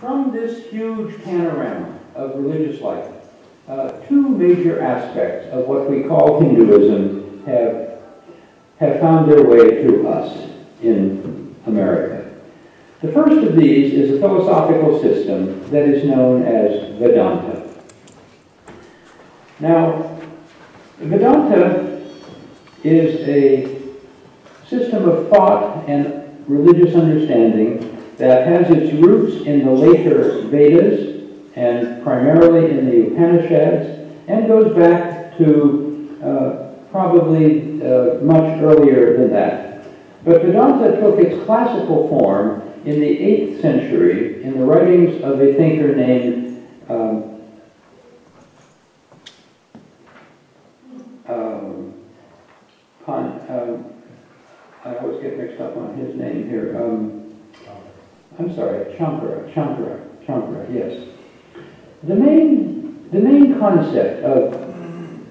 From this huge panorama of religious life, two major aspects of what we call Hinduism have found their way to us in America. The first of these is a philosophical system that is known as Vedanta. Now, Vedanta is a system of thought and religious understanding that has its roots in the later Vedas and primarily in the Upanishads, and goes back to probably much earlier than that. But Vedanta took its classical form in the 8th century in the writings of a thinker named I always get mixed up on his name here. I'm sorry, Shankara, yes. The main concept of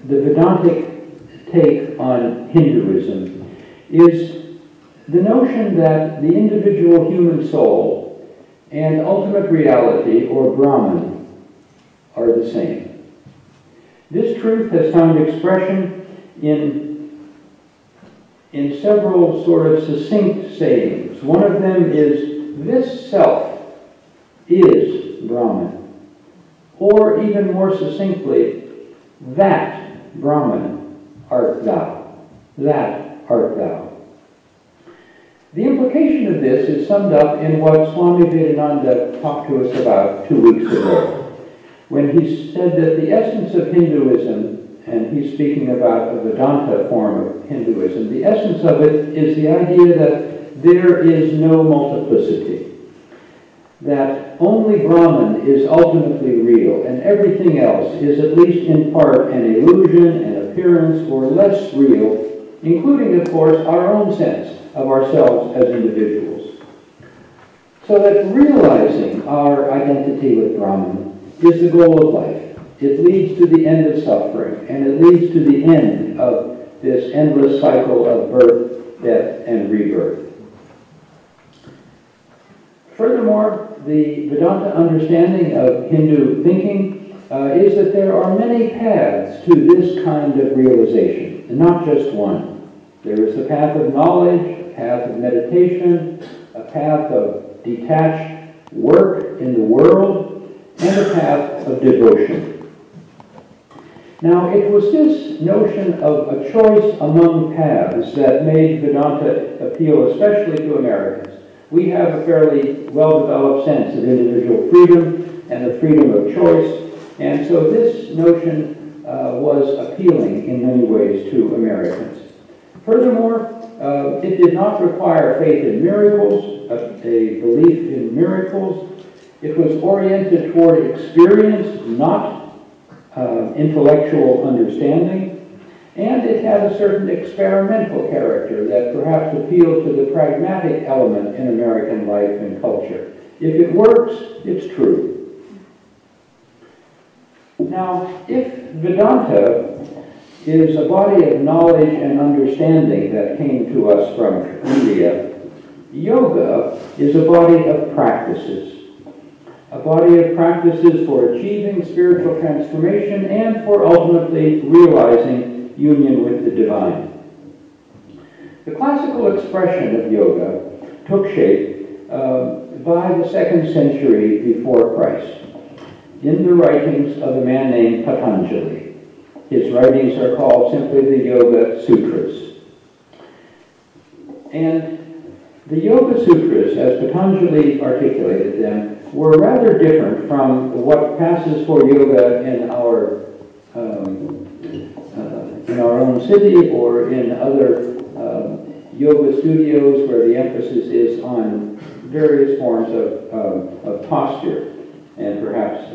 the Vedantic take on Hinduism is the notion that the individual human soul and ultimate reality, or Brahman, are the same. This truth has found expression in several sort of succinct sayings. One of them is, "This self is Brahman." Or even more succinctly, "That Brahman art thou. That art thou." The implication of this is summed up in what Swami Vedananda talked to us about 2 weeks ago, when he said that the essence of Hinduism, and he's speaking about the Vedanta form of Hinduism, the essence of it is the idea that there is no multiplicity, that only Brahman is ultimately real, and everything else is at least in part an illusion, an appearance, or less real, including, of course, our own sense of ourselves as individuals. So that realizing our identity with Brahman is the goal of life. It leads to the end of suffering, and it leads to the end of this endless cycle of birth, death, and rebirth. Furthermore, the Vedanta understanding of Hindu thinking is that there are many paths to this kind of realization, and not just one. There is the path of knowledge, a path of meditation, a path of detached work in the world, and a path of devotion. Now, it was this notion of a choice among paths that made Vedanta appeal especially to Americans. We have a fairly well-developed sense of individual freedom and of freedom of choice, and so this notion was appealing in many ways to Americans. Furthermore, it did not require faith in miracles, a belief in miracles. It was oriented toward experience, not intellectual understanding, and it had a certain experimental character that perhaps appealed to the pragmatic element in American life and culture. If it works, it's true. Now, if Vedanta is a body of knowledge and understanding that came to us from India, yoga is a body of practices. A body of practices for achieving spiritual transformation and for ultimately realizing union with the divine. The classical expression of yoga took shape by the 2nd century before Christ in the writings of a man named Patanjali. His writings are called simply the Yoga Sutras. And the Yoga Sutras, as Patanjali articulated them, were rather different from what passes for yoga in our own city or in other yoga studios, where the emphasis is on various forms of posture and perhaps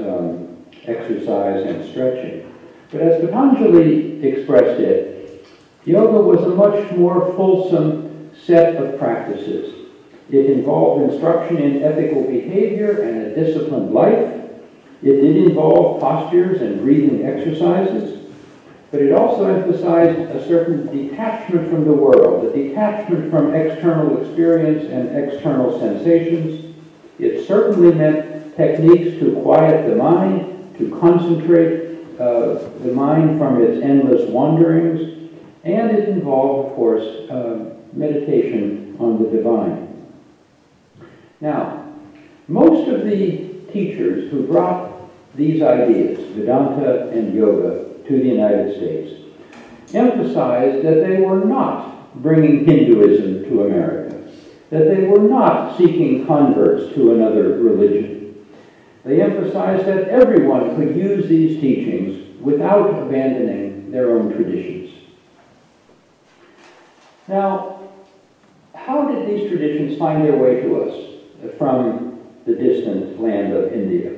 exercise and stretching. But as Patanjali expressed it, yoga was a much more fulsome set of practices. It involved instruction in ethical behavior and a disciplined life. It did involve postures and breathing exercises, but it also emphasized a certain detachment from the world, a detachment from external experience and external sensations. It certainly meant techniques to quiet the mind, to concentrate the mind from its endless wanderings, and it involved, of course, meditation on the divine. Now, most of the teachers who brought these ideas, Vedanta and yoga, to the United States emphasized that they were not bringing Hinduism to America, that they were not seeking converts to another religion. They emphasized that everyone could use these teachings without abandoning their own traditions. Now, how did these traditions find their way to us from the distant land of India?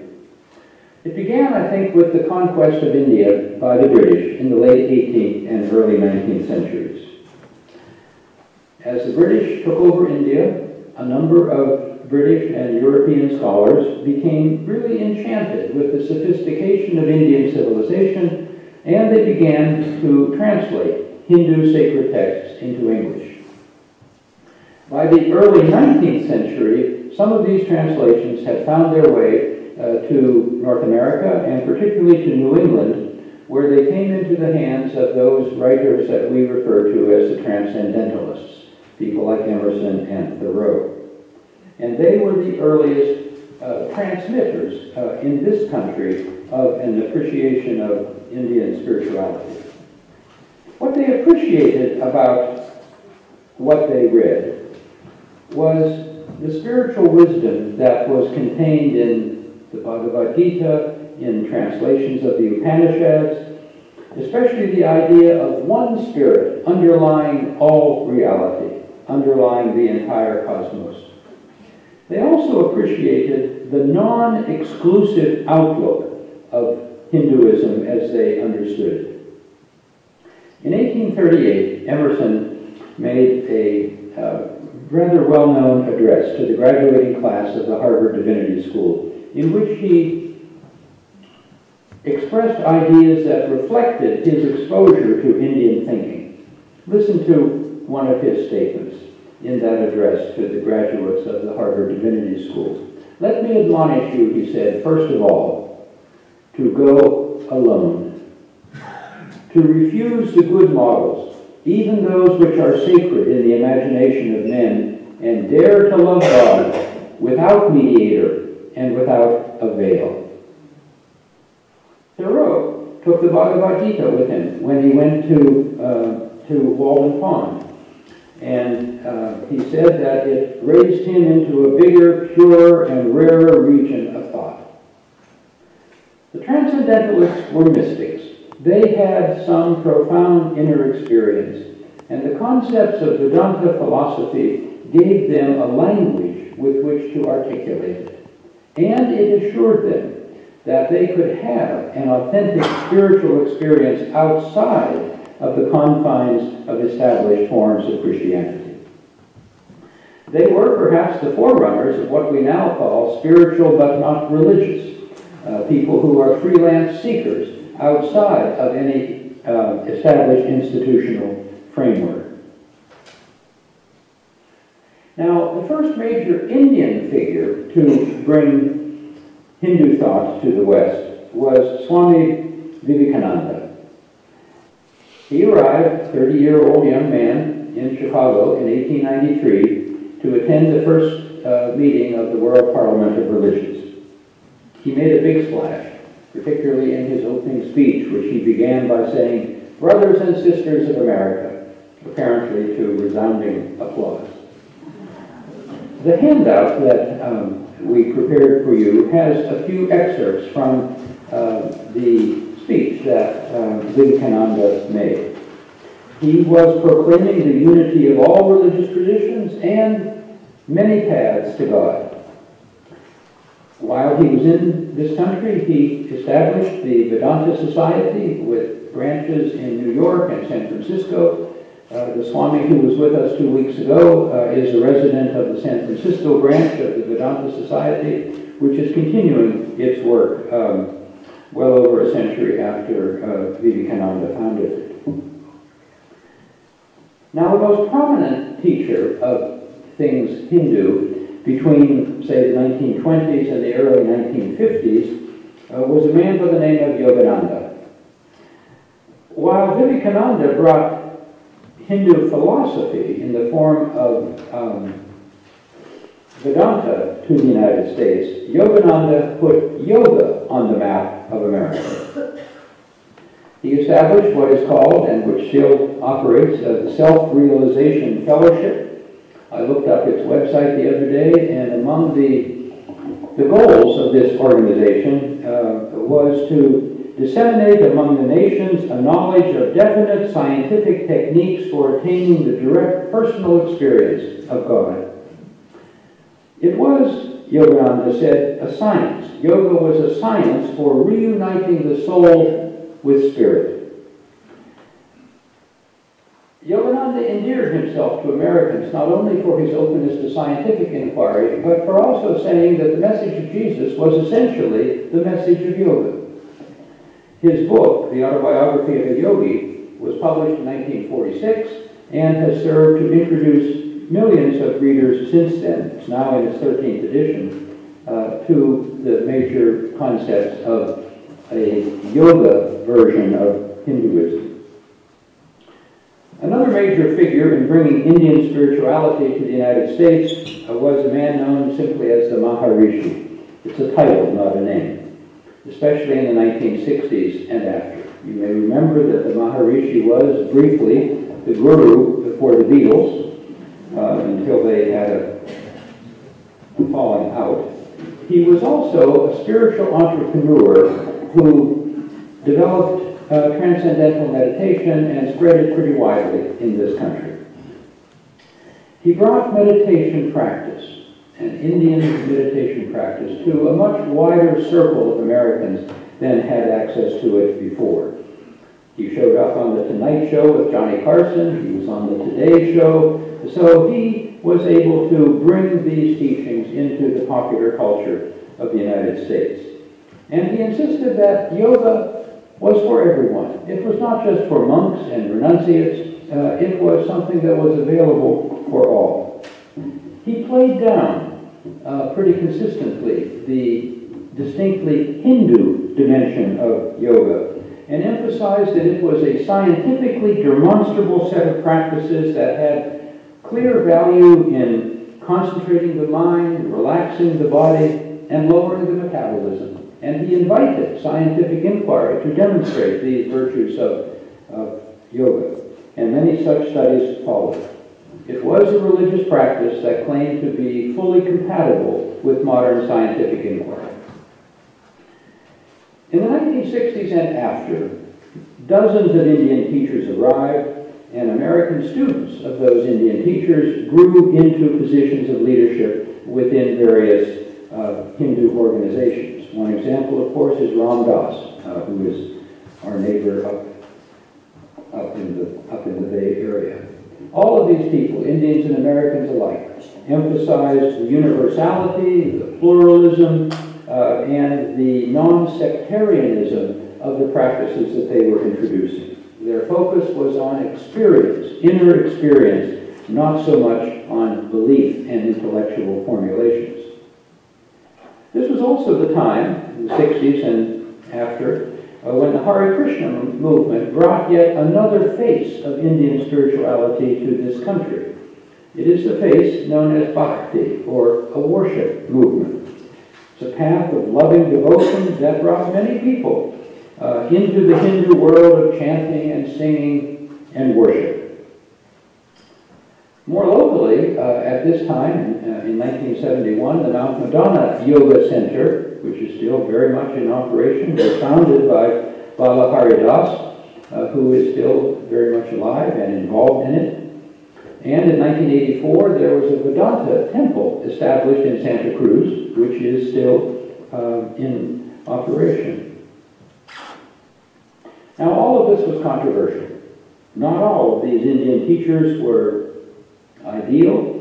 It began, I think, with the conquest of India by the British in the late 18th and early 19th centuries. As the British took over India, a number of British and European scholars became really enchanted with the sophistication of Indian civilization, and they began to translate Hindu sacred texts into English. By the early 19th century, some of these translations had found their way to North America, and particularly to New England, where they came into the hands of those writers that we refer to as the Transcendentalists, people like Emerson and Thoreau. And they were the earliest transmitters in this country of an appreciation of Indian spirituality. What they appreciated about what they read was the spiritual wisdom that was contained in the Bhagavad Gita, in translations of the Upanishads, especially the idea of one spirit underlying all reality, underlying the entire cosmos. They also appreciated the non-exclusive outlook of Hinduism as they understood it. In 1838, Emerson made a rather well-known address to the graduating class of the Harvard Divinity School, in which he expressed ideas that reflected his exposure to Indian thinking. Listen to one of his statements in that address to the graduates of the Harvard Divinity School. "Let me admonish you," he said, "first of all, to go alone, to refuse the good models, even those which are sacred in the imagination of men, and dare to love God without mediator and without a veil." Thoreau took the Bhagavad Gita with him when he went to Walden Pond, and he said that it raised him into a bigger, purer, and rarer region of thought. The Transcendentalists were mystics. They had some profound inner experience, and the concepts of Vedanta philosophy gave them a language with which to articulate it. And it assured them that they could have an authentic spiritual experience outside of the confines of established forms of Christianity. They were perhaps the forerunners of what we now call spiritual but not religious, people who are freelance seekers outside of any established institutional framework. Now, the first major Indian figure to bring Hindu thought to the West was Swami Vivekananda. He arrived, 30-year-old young man, in Chicago in 1893 to attend the first meeting of the World Parliament of Religions. He made a big splash, particularly in his opening speech, which he began by saying, "Brothers and sisters of America," apparently to resounding applause. The handout that we prepared for you has a few excerpts from the speech that Vivekananda made. He was proclaiming the unity of all religious traditions and many paths to God. While he was in this country, he established the Vedanta Society with branches in New York and San Francisco. The Swami who was with us 2 weeks ago is a resident of the San Francisco branch of the Vedanta Society, which is continuing its work well over a century after Vivekananda founded it. Now, the most prominent teacher of things Hindu between, say, the 1920s and the early 1950s was a man by the name of Yogananda. While Vivekananda brought Hindu philosophy in the form of Vedanta to the United States, Yogananda put yoga on the map of America. He established what is called, and which still operates, the Self-Realization Fellowship. I looked up its website the other day, and among the goals of this organization was to disseminate among the nations a knowledge of definite scientific techniques for attaining the direct personal experience of God. It was, Yogananda said, a science. Yoga was a science for reuniting the soul with spirit. Yogananda endeared himself to Americans not only for his openness to scientific inquiry, but for also saying that the message of Jesus was essentially the message of yoga. His book, The Autobiography of a Yogi, was published in 1946 and has served to introduce millions of readers since then. It's now in its 13th edition to the major concepts of a yoga version of Hinduism. Another major figure in bringing Indian spirituality to the United States was a man known simply as the Maharishi. It's a title, not a name, especially in the 1960s and after. You may remember that the Maharishi was briefly the guru for the Beatles until they had a falling out. He was also a spiritual entrepreneur who developed transcendental meditation and spread it pretty widely in this country. He brought meditation practice, an Indian meditation practice, to a much wider circle of Americans than had access to it before. He showed up on The Tonight Show with Johnny Carson. He was on The Today Show. So he was able to bring these teachings into the popular culture of the United States. And he insisted that yoga was for everyone. It was not just for monks and renunciates. It was something that was available for all. He played down pretty consistently the distinctly Hindu dimension of yoga and emphasized that it was a scientifically demonstrable set of practices that had clear value in concentrating the mind, relaxing the body, and lowering the metabolism. And he invited scientific inquiry to demonstrate these virtues of yoga. And many such studies followed. It was a religious practice that claimed to be fully compatible with modern scientific inquiry. In the 1960s and after, dozens of Indian teachers arrived, and American students of those Indian teachers grew into positions of leadership within various Hindu organizations. One example, of course, is Ram Das, who is our neighbor up in the Bay Area. All of these people, Indians and Americans alike, emphasized the universality, the pluralism, and the non-sectarianism of the practices that they were introducing. Their focus was on experience, inner experience, not so much on belief and intellectual formulations. This was also the time, in the 60s and after, when the Hare Krishna movement brought yet another face of Indian spirituality to this country. It is the face known as bhakti, or a worship movement. It's a path of loving devotion that brought many people into the Hindu world of chanting and singing and worship. More locally, at this time, in 1971, the Mount Madonna Yoga Center, which is still very much in operation, was founded by Bala Haridas, who is still very much alive and involved in it. And in 1984, there was a Vedanta temple established in Santa Cruz, which is still in operation. Now, all of this was controversial. Not all of these Indian teachers were ideal.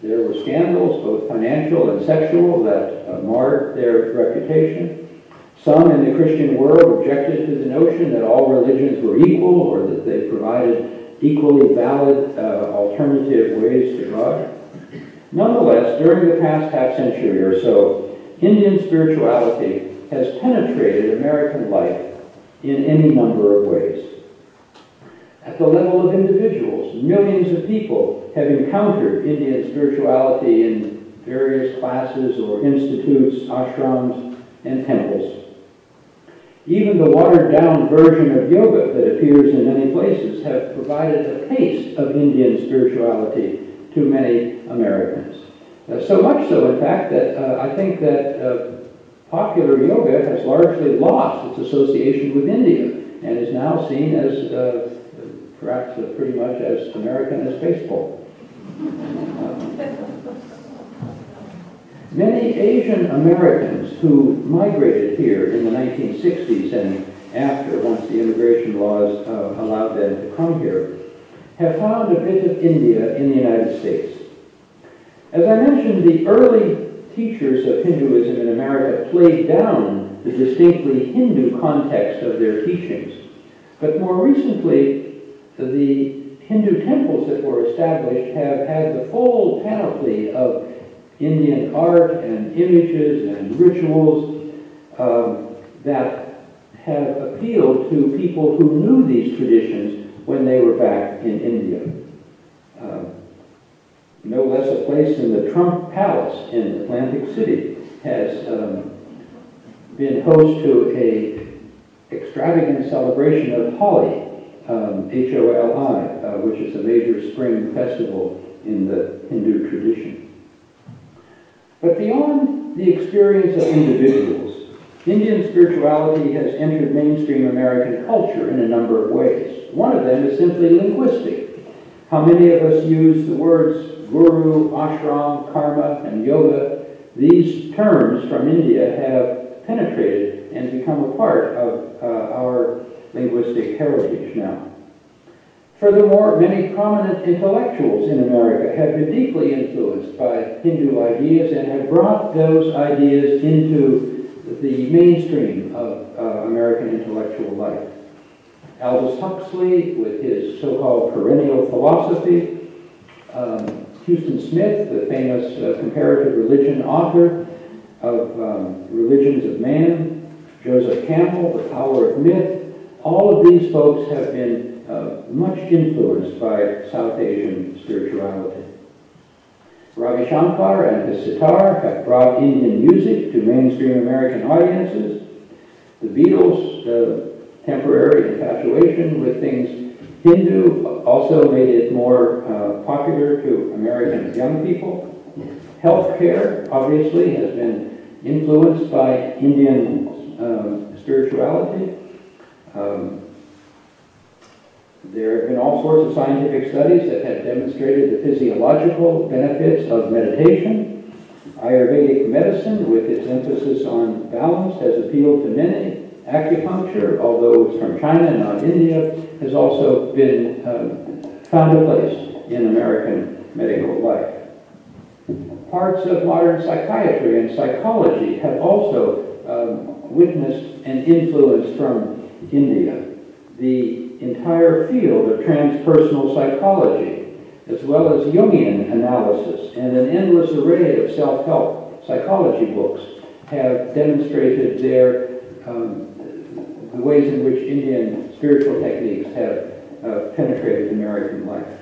There were scandals, both financial and sexual, that marred their reputation. Some in the Christian world objected to the notion that all religions were equal, or that they provided equally valid alternative ways to God. Nonetheless, during the past half-century or so, Indian spirituality has penetrated American life in any number of ways. At the level of individuals, millions of people have encountered Indian spirituality in various classes or institutes, ashrams, and temples. Even the watered-down version of yoga that appears in many places have provided a taste of Indian spirituality to many Americans. So much so, in fact, that I think that popular yoga has largely lost its association with India and is now seen as perhaps pretty much as American as baseball. Many Asian Americans who migrated here in the 1960s and after, once the immigration laws allowed them to come here, have found a bit of India in the United States. As I mentioned, the early teachers of Hinduism in America played down the distinctly Hindu context of their teachings. But more recently, the Hindu temples that were established have had the full panoply of Indian art and images and rituals that have appealed to people who knew these traditions when they were back in India. No less a place than the Trump Palace in Atlantic City has been host to an extravagant celebration of Holi, H-O-L-I, which is a major spring festival in the Hindu tradition. But beyond the experience of individuals, Indian spirituality has entered mainstream American culture in a number of ways. One of them is simply linguistic. How many of us use the words guru, ashram, karma, and yoga? These terms from India have penetrated and become a part of our linguistic heritage now. Furthermore, many prominent intellectuals in America have been deeply influenced by Hindu ideas and have brought those ideas into the mainstream of American intellectual life. Aldous Huxley, with his so-called perennial philosophy, Houston Smith, the famous comparative religion author of Religions of Man, Joseph Campbell, The Power of Myth, all of these folks have been much influenced by South Asian spirituality. Ravi Shankar and his sitar have brought Indian music to mainstream American audiences. The Beatles' temporary infatuation with things Hindu also made it more popular to American young people. Healthcare, obviously, has been influenced by Indian spirituality. There have been all sorts of scientific studies that have demonstrated the physiological benefits of meditation. Ayurvedic medicine, with its emphasis on balance, has appealed to many. Acupuncture, although it's from China, not India, has also been found a place in American medical life. Parts of modern psychiatry and psychology have also witnessed an influence from India. The entire field of transpersonal psychology, as well as Jungian analysis and an endless array of self-help psychology books, have demonstrated the ways in which Indian spiritual techniques have penetrated American life.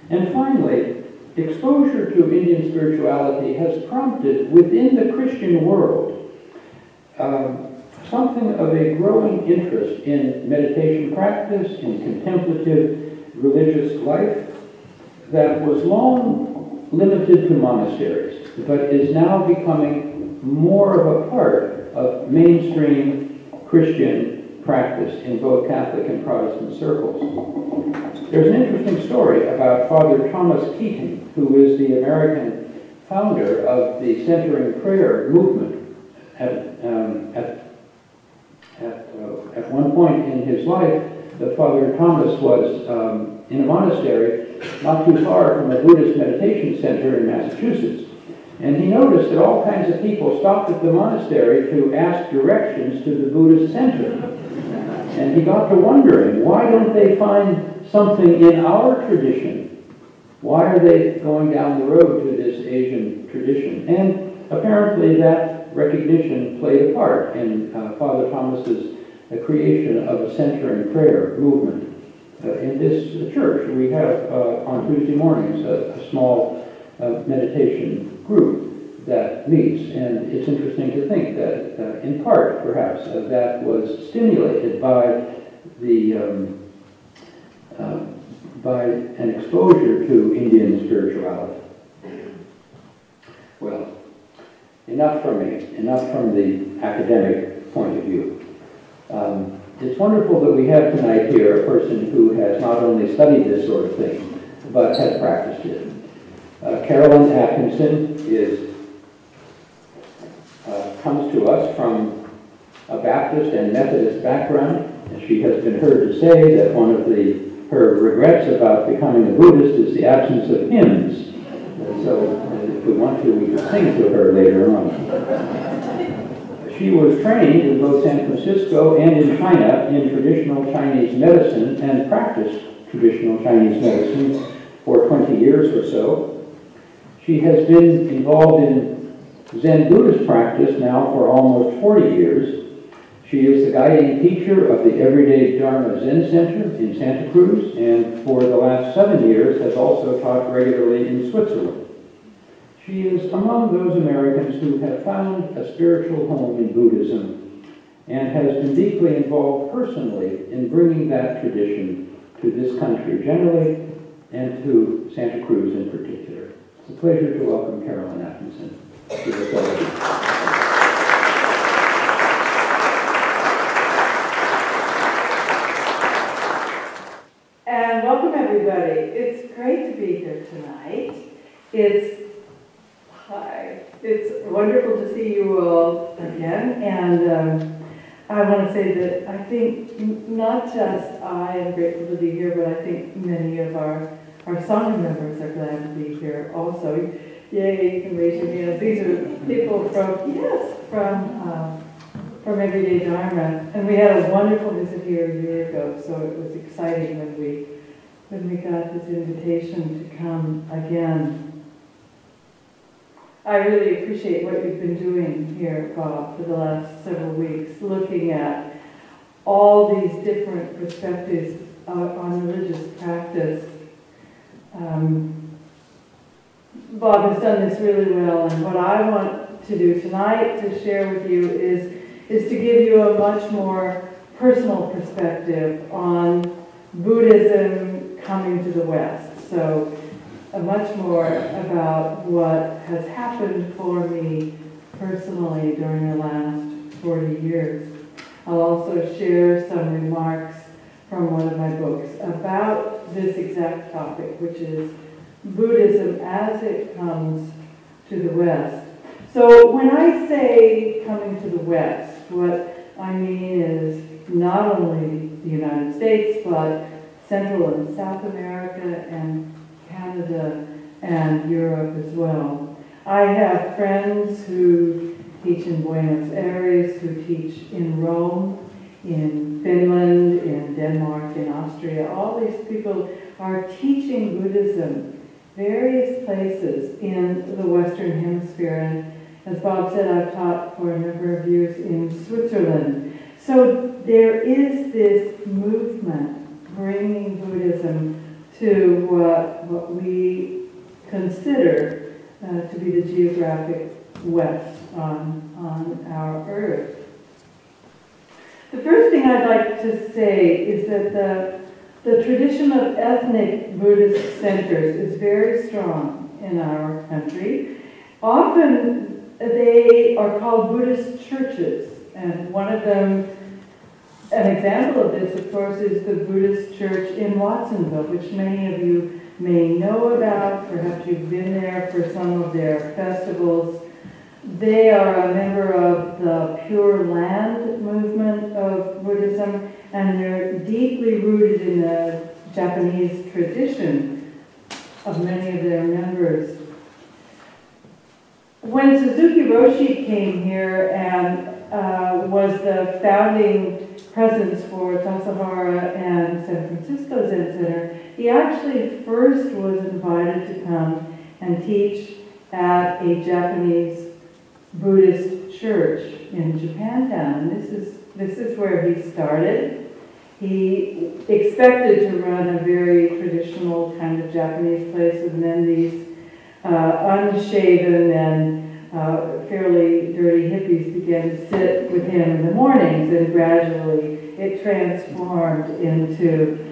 And finally, exposure to Indian spirituality has prompted within the Christian world something of a growing interest in meditation practice, in contemplative religious life that was long limited to monasteries, but is now becoming more of a part of mainstream Christian practice in both Catholic and Protestant circles. There's an interesting story about Father Thomas Keating, who is the American founder of the Centering Prayer movement. At one point in his life, the Father Thomas was in a monastery not too far from a Buddhist meditation center in Massachusetts. And he noticed that all kinds of people stopped at the monastery to ask directions to the Buddhist center. And he got to wondering, why don't they find something in our tradition Why are they going down the road to this Asian tradition? And apparently that recognition played a part in Father Thomas's creation of a center and prayer movement. In this church, we have on Tuesday mornings a small meditation group that meets, and it's interesting to think that in part, perhaps, that was stimulated by by an exposure to Indian spirituality. Well, enough from me, enough from the academic point of view. It's wonderful that we have tonight here a person who has not only studied this sort of thing, but has practiced it. Carolyn Atkinson comes to us from a Baptist and Methodist background, and she has been heard to say that one of her regrets about becoming a Buddhist is the absence of hymns. And so, if we want to, we can sing to her later on. She was trained in both San Francisco and in China in traditional Chinese medicine and practiced traditional Chinese medicine for 20 years or so. She has been involved in Zen Buddhist practice now for almost 40 years. She is the guiding teacher of the Everyday Dharma Zen Center in Santa Cruz, and for the last 7 years has also taught regularly in Switzerland. She is among those Americans who have found a spiritual home in Buddhism and has been deeply involved personally in bringing that tradition to this country generally and to Santa Cruz in particular. It's a pleasure to welcome Carolyn Atkinson to the celebration. And welcome everybody. It's great to be here tonight. It's wonderful to see you all again, and I want to say that I think not just I am grateful to be here, but I think many of our Sangha members are glad to be here also. Yay, you can raise your hands. These are people from Everyday Dharma, and we had a wonderful visit here a year ago, so it was exciting when we got this invitation to come again. I really appreciate what you've been doing here, Bob, for the last several weeks, looking at all these different perspectives on religious practice. Bob has done this really well, and what I want to do tonight to share with you is to give you a much more personal perspective on Buddhism coming to the West. So much more about what has happened for me personally during the last 40 years. I'll also share some remarks from one of my books about this exact topic, which is Buddhism as it comes to the West. So when I say coming to the West, what I mean is not only the United States, but Central and South America and Canada and Europe as well. I have friends who teach in Buenos Aires, who teach in Rome, in Finland, in Denmark, in Austria. All these people are teaching Buddhism various places in the Western Hemisphere. And as Bob said, I've taught for a number of years in Switzerland. So there is this movement bringing Buddhism to what we consider to be the geographic West on our Earth. The first thing I'd like to say is that the tradition of ethnic Buddhist centers is very strong in our country. Often they are called Buddhist churches, and one of them, an example of this, of course, is the Buddhist church in Watsonville, which many of you may know about. Perhaps you've been there for some of their festivals. They are a member of the Pure Land movement of Buddhism, and they're deeply rooted in the Japanese tradition of many of their members. When Suzuki Roshi came here and was the founding presence for Tassajara and San Francisco Zen Center, He actually first was invited to come and teach at a Japanese Buddhist church in Japantown. This is where he started. He expected to run a very traditional kind of Japanese place, and then these unshaven and fairly dirty hippies began to sit with him in the mornings, and gradually it transformed into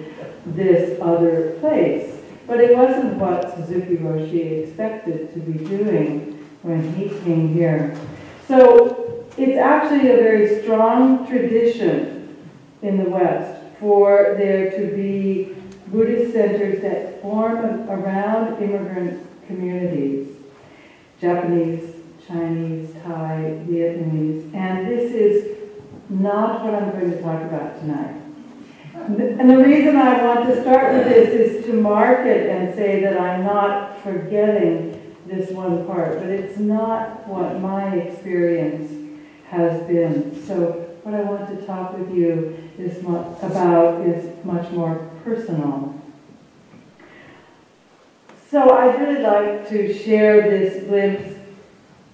this other place. But it wasn't what Suzuki Roshi expected to be doing when he came here. So it's actually a very strong tradition in the West for there to be Buddhist centers that form around immigrant communities, Japanese, Chinese, Thai, Vietnamese, and this is not what I'm going to talk about tonight. And the reason I want to start with this is to mark it and say that I'm not forgetting this one part, but it's not what my experience has been. So what I want to talk with you is much more personal. So I'd really like to share this glimpse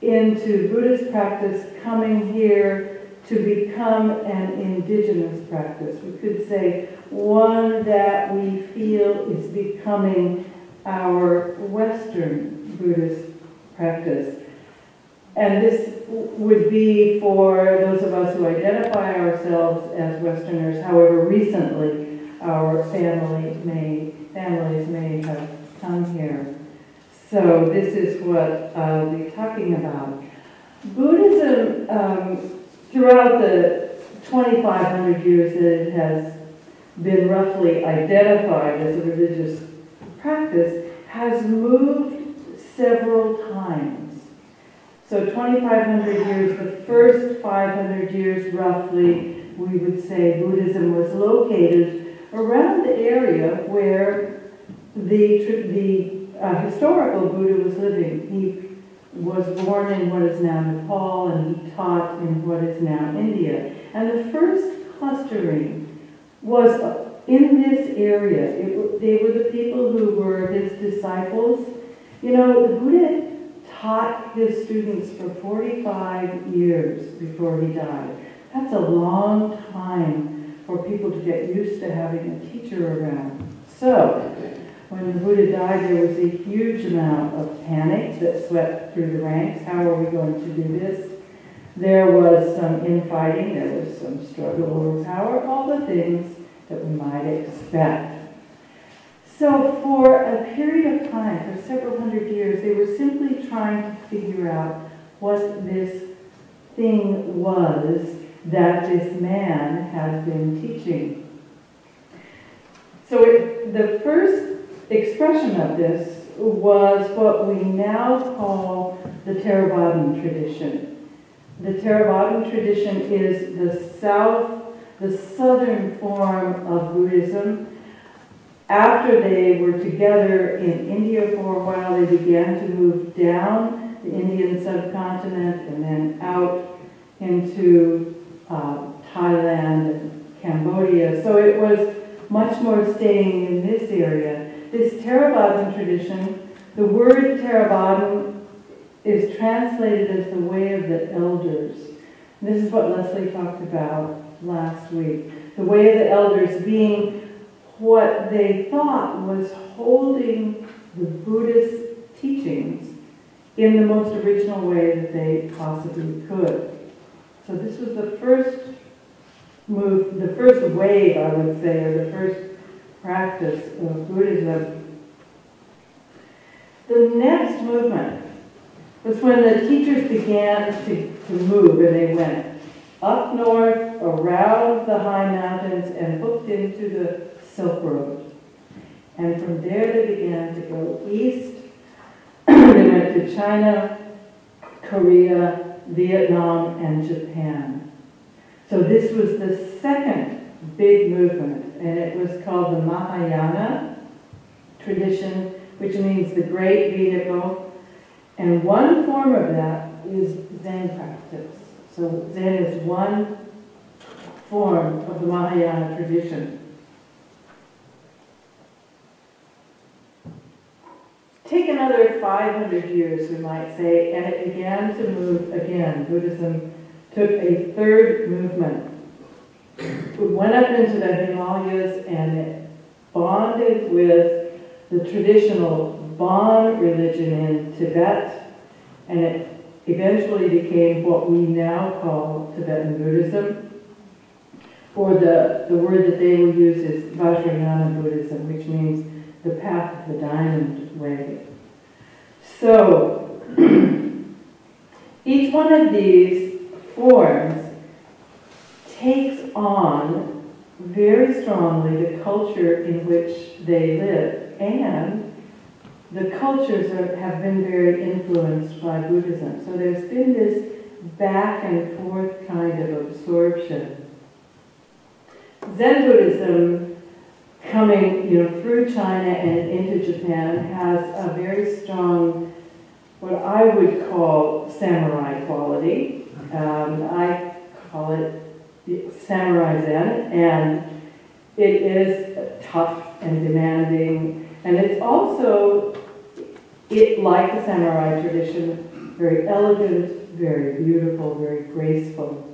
into Buddhist practice coming here to become an indigenous practice. We could say one that we feel is becoming our Western Buddhist practice. And this would be for those of us who identify ourselves as Westerners, however recently our families may have come here. So this is what I'll be talking about. Buddhism, throughout the 2,500 years that it has been roughly identified as a religious practice, has moved several times. So 2,500 years, the first 500 years roughly, we would say Buddhism was located around the area where the historical Buddha was living. He was born in what is now Nepal, and he taught in what is now India. And the first clustering was in this area. They were the people who were his disciples. You know, the Buddha taught his students for 45 years before he died. That's a long time for people to get used to having a teacher around. So, when the Buddha died, there was a huge amount of panic that swept through the ranks. How are we going to do this? There was some infighting, there was some struggle over power, all the things that we might expect. So for a period of time, for several hundred years, they were simply trying to figure out what this thing was that this man had been teaching. So the first expression of this was what we now call the Theravadan tradition. The Theravadan tradition is the southern form of Buddhism. After they were together in India for a while, they began to move down the Indian subcontinent and then out into Thailand and Cambodia. So it was much more staying in this area. This Theravadan tradition, the word Theravadan is translated as the way of the elders. And this is what Leslie talked about last week. The way of the elders being what they thought was holding the Buddhist teachings in the most original way that they possibly could. So this was the first move, the first wave, I would say, or the first practice of Buddhism. The next movement was when the teachers began to move, and they went up north, around the high mountains, and hooked into the Silk Road. And from there they began to go east. They went to China, Korea, Vietnam, and Japan. So this was the second big movement, and it was called the Mahayana tradition, which means the great vehicle. And one form of that is Zen practice. So Zen is one form of the Mahayana tradition. Take another 500 years, we might say, and it began to move again. Buddhism took a third movement. It went up into the Himalayas and it bonded with the traditional Bon religion in Tibet, and it eventually became what we now call Tibetan Buddhism. Or the word that they will use is Vajrayana Buddhism, which means the path of the diamond way. So, each one of these forms takes on very strongly the culture in which they live, and the cultures have been very influenced by Buddhism. So there's been this back and forth kind of absorption. Zen Buddhism, coming through China and into Japan, has a very strong, what I would call samurai quality. I call it samurai Zen, and it is tough and demanding, and it's also, like the samurai tradition, very elegant, very beautiful, very graceful.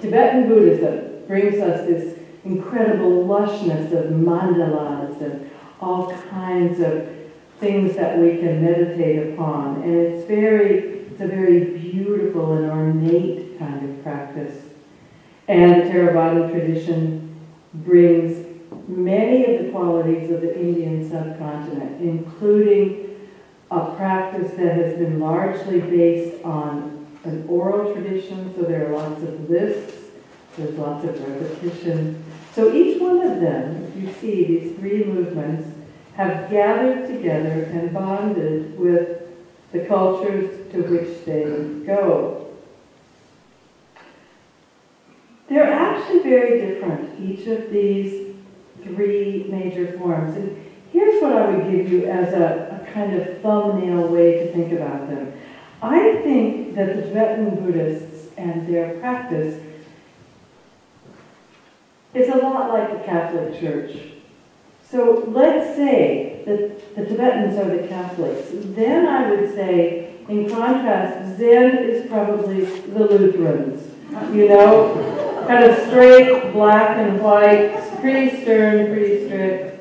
Tibetan Buddhism brings us this incredible lushness of mandalas and all kinds of things that we can meditate upon. And it's a very beautiful and ornate kind of practice. And the Theravada tradition brings many of the qualities of the Indian subcontinent, including a practice that has been largely based on an oral tradition, so there are lots of lists, there's lots of repetition. So each one of them, if you see these three movements, have gathered together and bonded with the cultures to which they go. They're actually very different, each of these three major forms. And here's what I would give you as a kind of thumbnail way to think about them. I think that the Tibetan Buddhists and their practice is a lot like the Catholic Church. So let's say that the Tibetans are the Catholics. Then I would say, in contrast, Zen is probably the Lutherans. Kind of straight, black and white, pretty stern, pretty strict.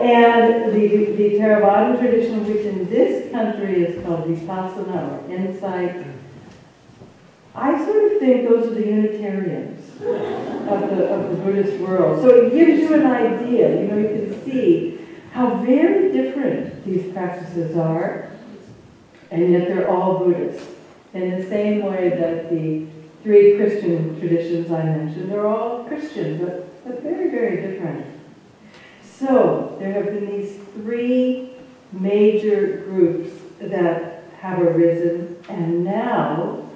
And the Theravada tradition, which in this country is called Vipassana or Insight, I sort of think those are the Unitarians of the Buddhist world. So it gives you an idea. You can see how very different these practices are, and yet they're all Buddhist. In the same way that the three Christian traditions I mentioned are all Christian, but very, very different. So there have been these three major groups that have arisen, and now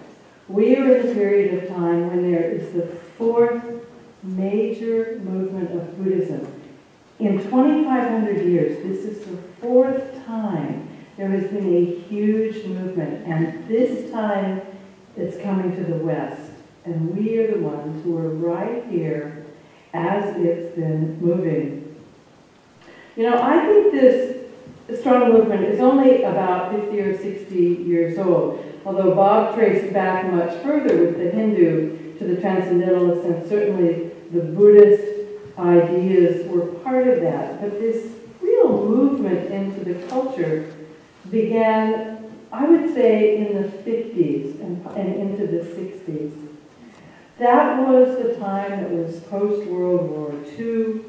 we are in a period of time when there is the fourth major movement of Buddhism. In 2,500 years, this is the fourth time there has been a huge movement, and this time it's coming to the West. And we are the ones who are right here as it's been moving. I think this strong movement is only about 50 or 60 years old, although Bob traced back much further with the Hindu to the Transcendentalists, and certainly the Buddhist ideas were part of that. But this real movement into the culture began, I would say, in the 50s and into the 60s. That was the time that was post-World War II.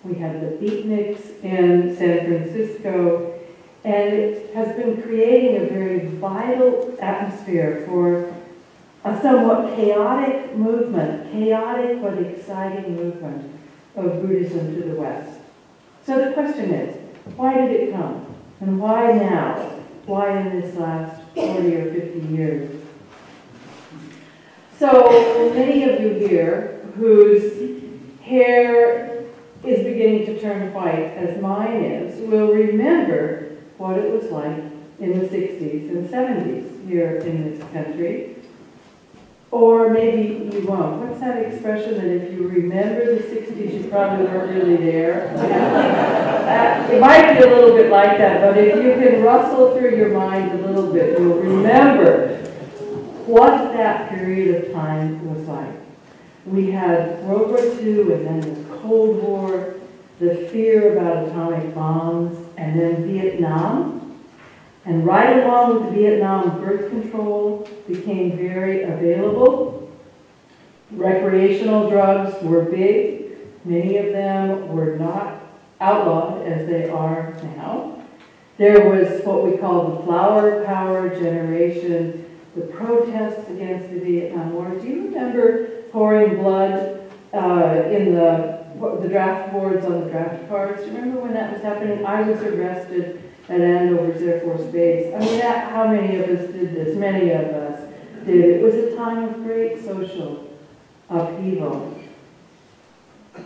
We had the beatniks in San Francisco, and it has been creating a very vital atmosphere for a somewhat chaotic movement, chaotic but exciting movement of Buddhism to the West. So the question is, why did it come? And why now? Why in this last 40 or 50 years? So many of you here whose hair is beginning to turn white, as mine is, will remember what it was like in the 60s and 70s here in this country. Or maybe you won't. What's that expression that if you remember the 60s, you probably weren't really there? It might be a little bit like that, but if you can rustle through your mind a little bit, you'll remember what that period of time was like. We had World War II and then the Cold War, the fear about atomic bombs, and then Vietnam. And right along with the Vietnam, birth control became very available. Recreational drugs were big. Many of them were not outlawed as they are now. There was what we call the flower power generation, the protests against the Vietnam War. Do you remember pouring blood in the draft boards on the draft cards? Do you remember when that was happening? I was arrested at Andover's Air Force Base. I mean, how many of us did this? Many of us did. It was a time of great social upheaval.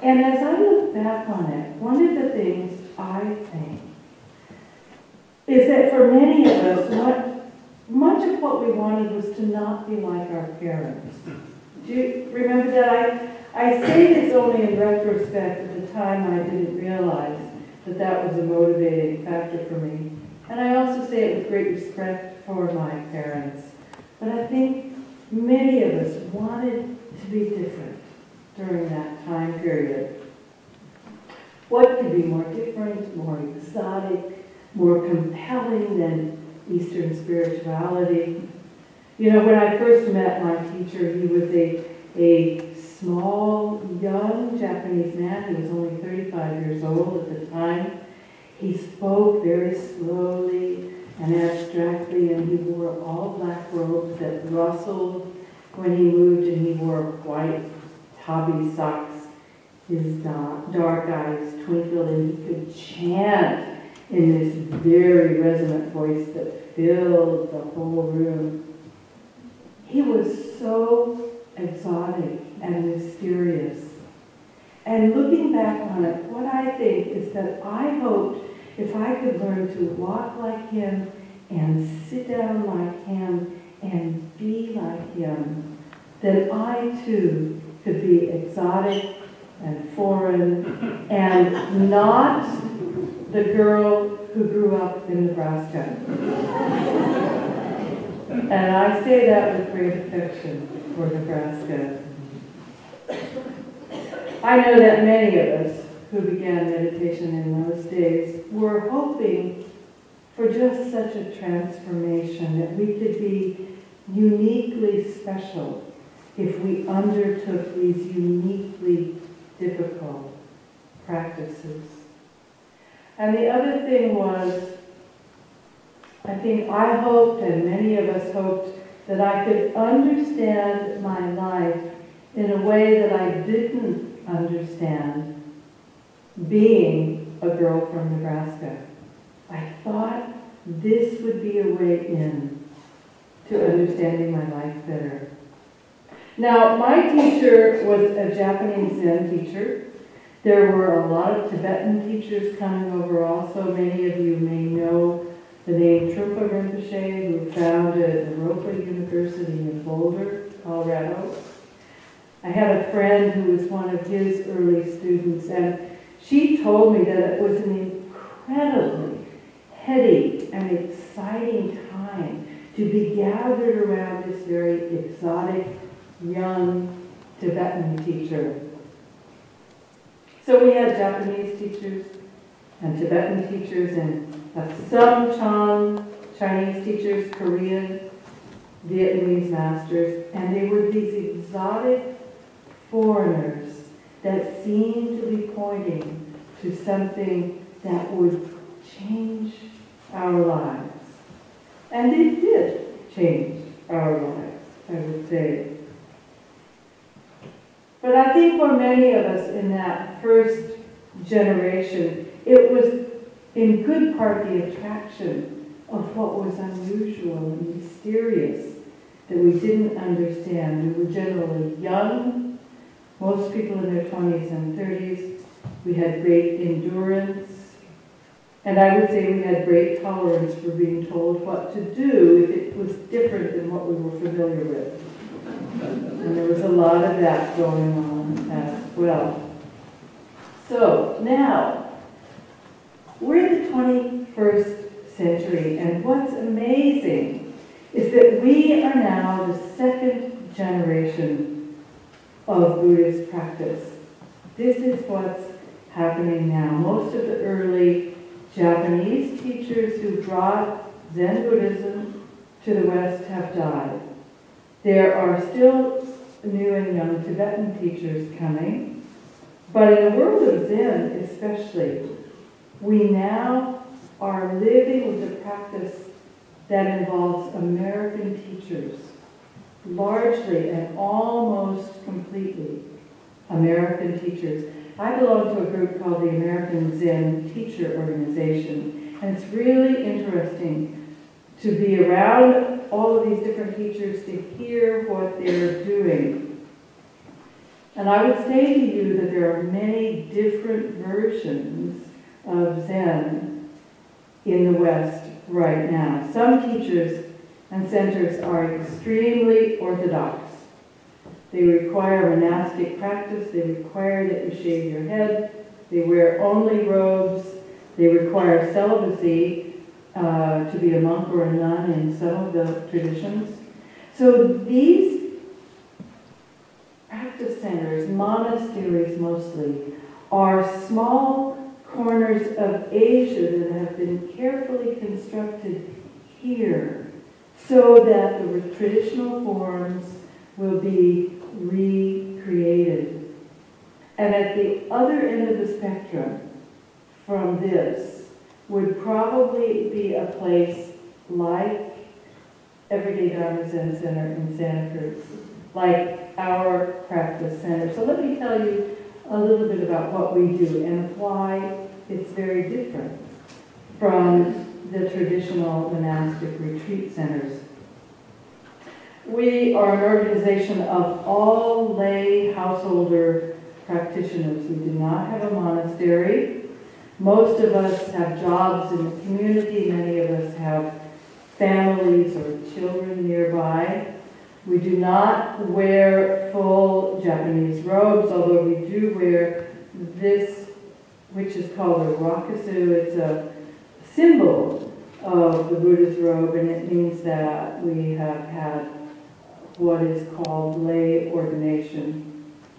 And as I look back on it, one of the things I think is that for many of us, much of what we wanted was to not be like our parents. Do you remember that? I say this only in retrospect. At the time, I didn't realize that was a motivating factor for me. And I also say it with great respect for my parents. But I think many of us wanted to be different during that time period. What could be more different, more exotic, more compelling than Eastern spirituality? You know, when I first met my teacher, he was a small, young Japanese man. He was only 35 years old at the time. He spoke very slowly and abstractly, and he wore all black robes that rustled when he moved, and he wore white tabby socks. His dark eyes twinkled, and he could chant in this very resonant voice that filled the whole room. He was so exotic and mysterious. And looking back on it, what I think is that I hoped if I could learn to walk like him and sit down like him and be like him, then I too could be exotic and foreign and not the girl who grew up in Nebraska. And I say that with great affection for Nebraska. I know that many of us who began meditation in those days were hoping for just such a transformation, that we could be uniquely special if we undertook these uniquely difficult practices. And the other thing was, I think I hoped, and many of us hoped, that I could understand my life in a way that I didn't understand being a girl from Nebraska. I thought this would be a way in to understanding my life better. Now, my teacher was a Japanese Zen teacher. There were a lot of Tibetan teachers coming over also. Many of you may know the name Trungpa Rinpoche, who founded the Ropa University in Boulder, Colorado. I had a friend who was one of his early students, and she told me that it was an incredibly heady and exciting time to be gathered around this very exotic, young Tibetan teacher. So we had Japanese teachers and Tibetan teachers and some Chinese teachers, Korean, Vietnamese masters, and they were these exotic foreigners that seemed to be pointing to something that would change our lives. And it did change our lives, I would say. But I think for many of us in that first generation, it was in good part the attraction of what was unusual and mysterious that we didn't understand. We were generally young, most people in their 20s and 30s. We had great endurance, and I would say we had great tolerance for being told what to do if it was different than what we were familiar with. And there was a lot of that going on as well. So now, we're in the 21st century, and what's amazing is that we are now the second generation of Buddhist practice. This is what's happening now. Most of the early Japanese teachers who brought Zen Buddhism to the West have died. There are still new and young Tibetan teachers coming, but in the world of Zen especially, we now are living with a practice that involves American teachers, largely and almost completely American teachers. I belong to a group called the American Zen Teacher Organization, and it's really interesting to be around all of these different teachers to hear what they're doing. And I would say to you that there are many different versions of Zen in the West right now. Some teachers and centers are extremely orthodox. They require monastic practice. They require that you shave your head. They wear only robes. They require celibacy to be a monk or a nun in some of the traditions. So these practice centers, monasteries mostly, are small corners of Asia that have been carefully constructed here so that the traditional forms will be recreated. And at the other end of the spectrum from this would probably be a place like Everyday Dharma Zen Center in Santa Cruz, like our practice center. So let me tell you a little bit about what we do and why it's very different from the traditional monastic retreat centers. We are an organization of all lay householder practitioners. We do not have a monastery. Most of us have jobs in the community. Many of us have families or children nearby. We do not wear full Japanese robes, although we do wear this, which is called a rakusu. It's a symbol of the Buddha's robe, and it means that we have had what is called lay ordination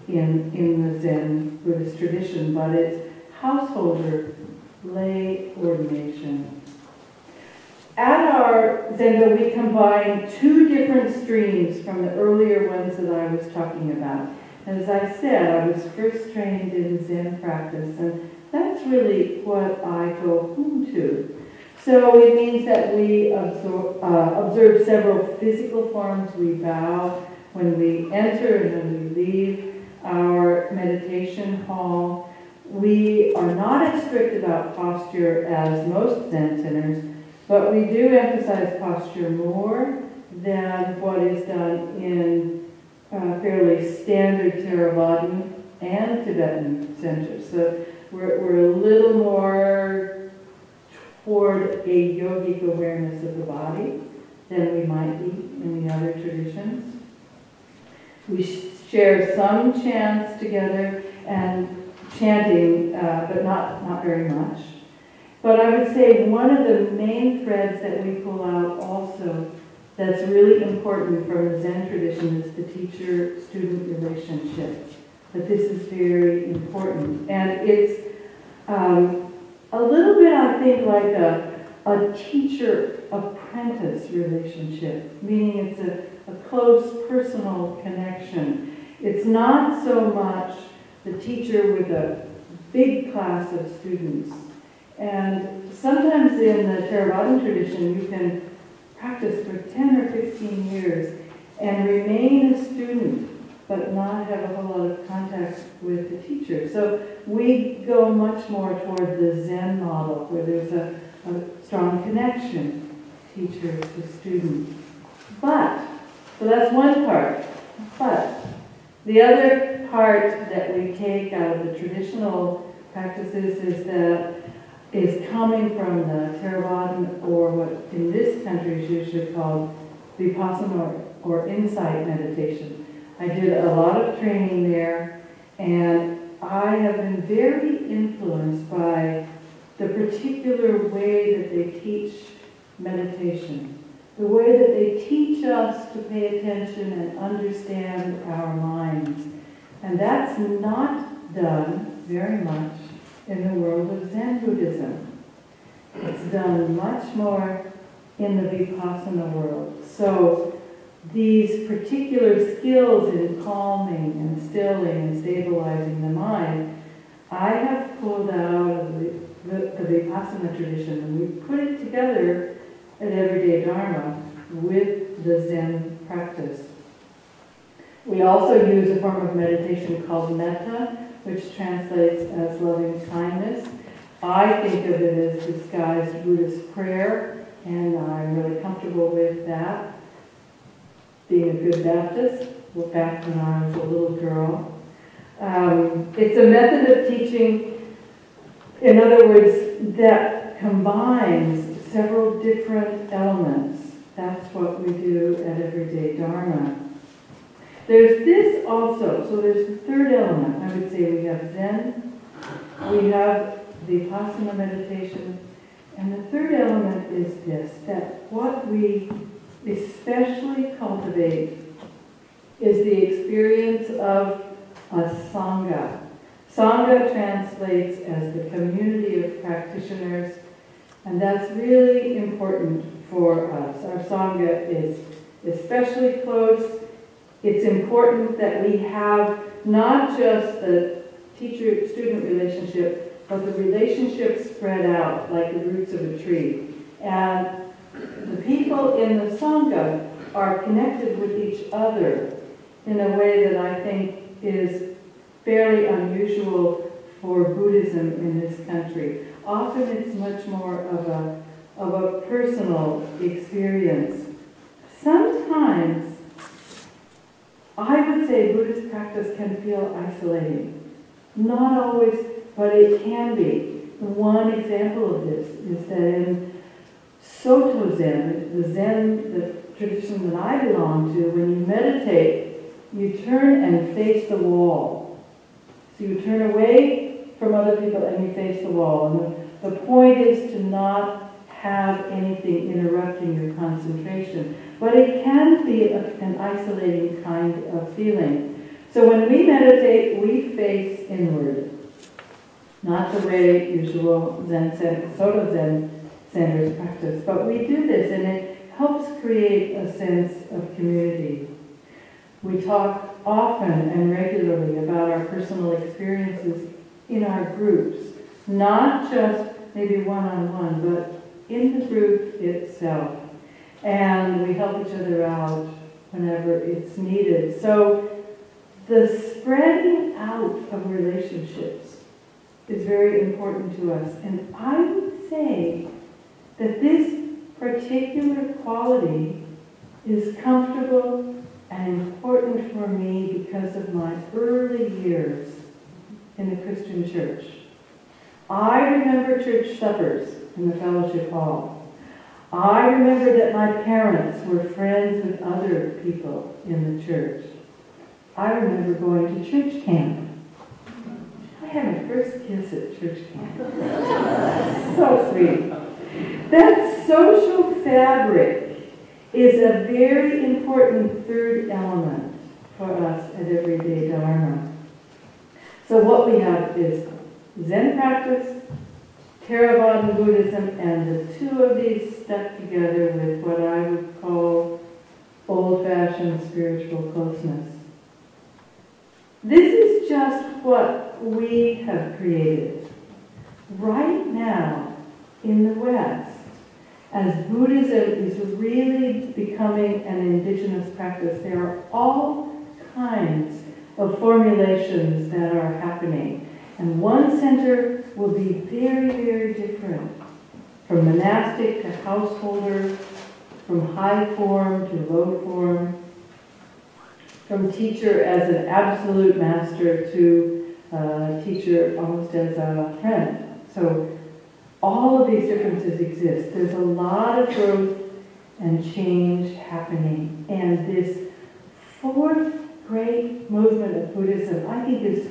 in the Zen Buddhist tradition, but it's householder lay ordination. At our Zendo, we combine two different streams from the earlier ones that I was talking about. And as I said, I was first trained in Zen practice, and that's really what I go home to. So it means that we observe several physical forms. We bow when we enter and when we leave our meditation hall. We are not as strict about posture as most Zen centers, but we do emphasize posture more than what is done in fairly standard Theravadan and Tibetan centers. So we're a little more toward a yogic awareness of the body than we might be in the other traditions. We share some chants together and chanting, but not very much. But I would say one of the main threads that we pull out also that's really important from the Zen tradition is the teacher-student relationship. That this is very important. And it's a little bit, I think, like a teacher-apprentice relationship, meaning it's a close personal connection. It's not so much the teacher with a big class of students. And sometimes in the Theravadan tradition, you can practice for 10 or 15 years and remain a student, but not have a whole lot of contact with the teacher. So we go much more toward the Zen model, where there's a strong connection, teacher to student. So that's one part. But the other part that we take out of the traditional practices is coming from the Theravadan, or what in this country is usually called Vipassana or insight meditation. I did a lot of training there, and I have been very influenced by the particular way that they teach meditation, the way that they teach us to pay attention and understand our minds. And that's not done very much in the world of Zen Buddhism. It's done much more in the Vipassana world. So these particular skills in calming and stilling and stabilizing the mind, I have pulled out of the Vipassana tradition, and we put it together at Everyday Dharma with the Zen practice. We also use a form of meditation called metta, which translates as loving kindness. I think of it as disguised Buddhist prayer, and I'm really comfortable with that. Being a good Baptist, back when I was a little girl. It's a method of teaching, in other words, that combines several different elements. That's what we do at Everyday Dharma. There's this also, so there's the third element. I would say we have Zen, we have Vipassana meditation, and the third element is this, that what we especially cultivate is the experience of a Sangha. Sangha translates as the community of practitioners, and that's really important for us. Our Sangha is especially close. It's important that we have not just the teacher-student relationship, but the relationship spread out like the roots of a tree. And the people in the Sangha are connected with each other in a way that I think is fairly unusual for Buddhism in this country. Often it's much more of a personal experience. Sometimes I would say Buddhist practice can feel isolating. Not always, but it can be. One example of this is that in Soto Zen, the tradition that I belong to, when you meditate, you turn and face the wall. So you turn away from other people and you face the wall. And the point is to not have anything interrupting your concentration. But it can be an isolating kind of feeling. So when we meditate, we face inward. Not the way usual Soto Zen centers practice. But we do this, and it helps create a sense of community. We talk often and regularly about our personal experiences in our groups, not just maybe one-on-one, but in the group itself. And we help each other out whenever it's needed. So the spreading out of relationships is very important to us. And I would say that this particular quality is comfortable and important for me because of my early years in the Christian church. I remember church suppers in the fellowship hall. I remember that my parents were friends with other people in the church. I remember going to church camp. I had my first kiss at church camp. So sweet. That social fabric is a very important third element for us at Everyday Dharma. So what we have is Zen practice, Theravada Buddhism, and the two of these stuck together with what I would call old-fashioned spiritual closeness. This is just what we have created. Right now, in the West, as Buddhism is really becoming an indigenous practice, there are all kinds of formulations that are happening. And one center will be very, very different. From monastic to householder, from high form to low form, from teacher as an absolute master to teacher almost as a friend. So all of these differences exist. There's a lot of growth and change happening. And this fourth great movement of Buddhism, I think, is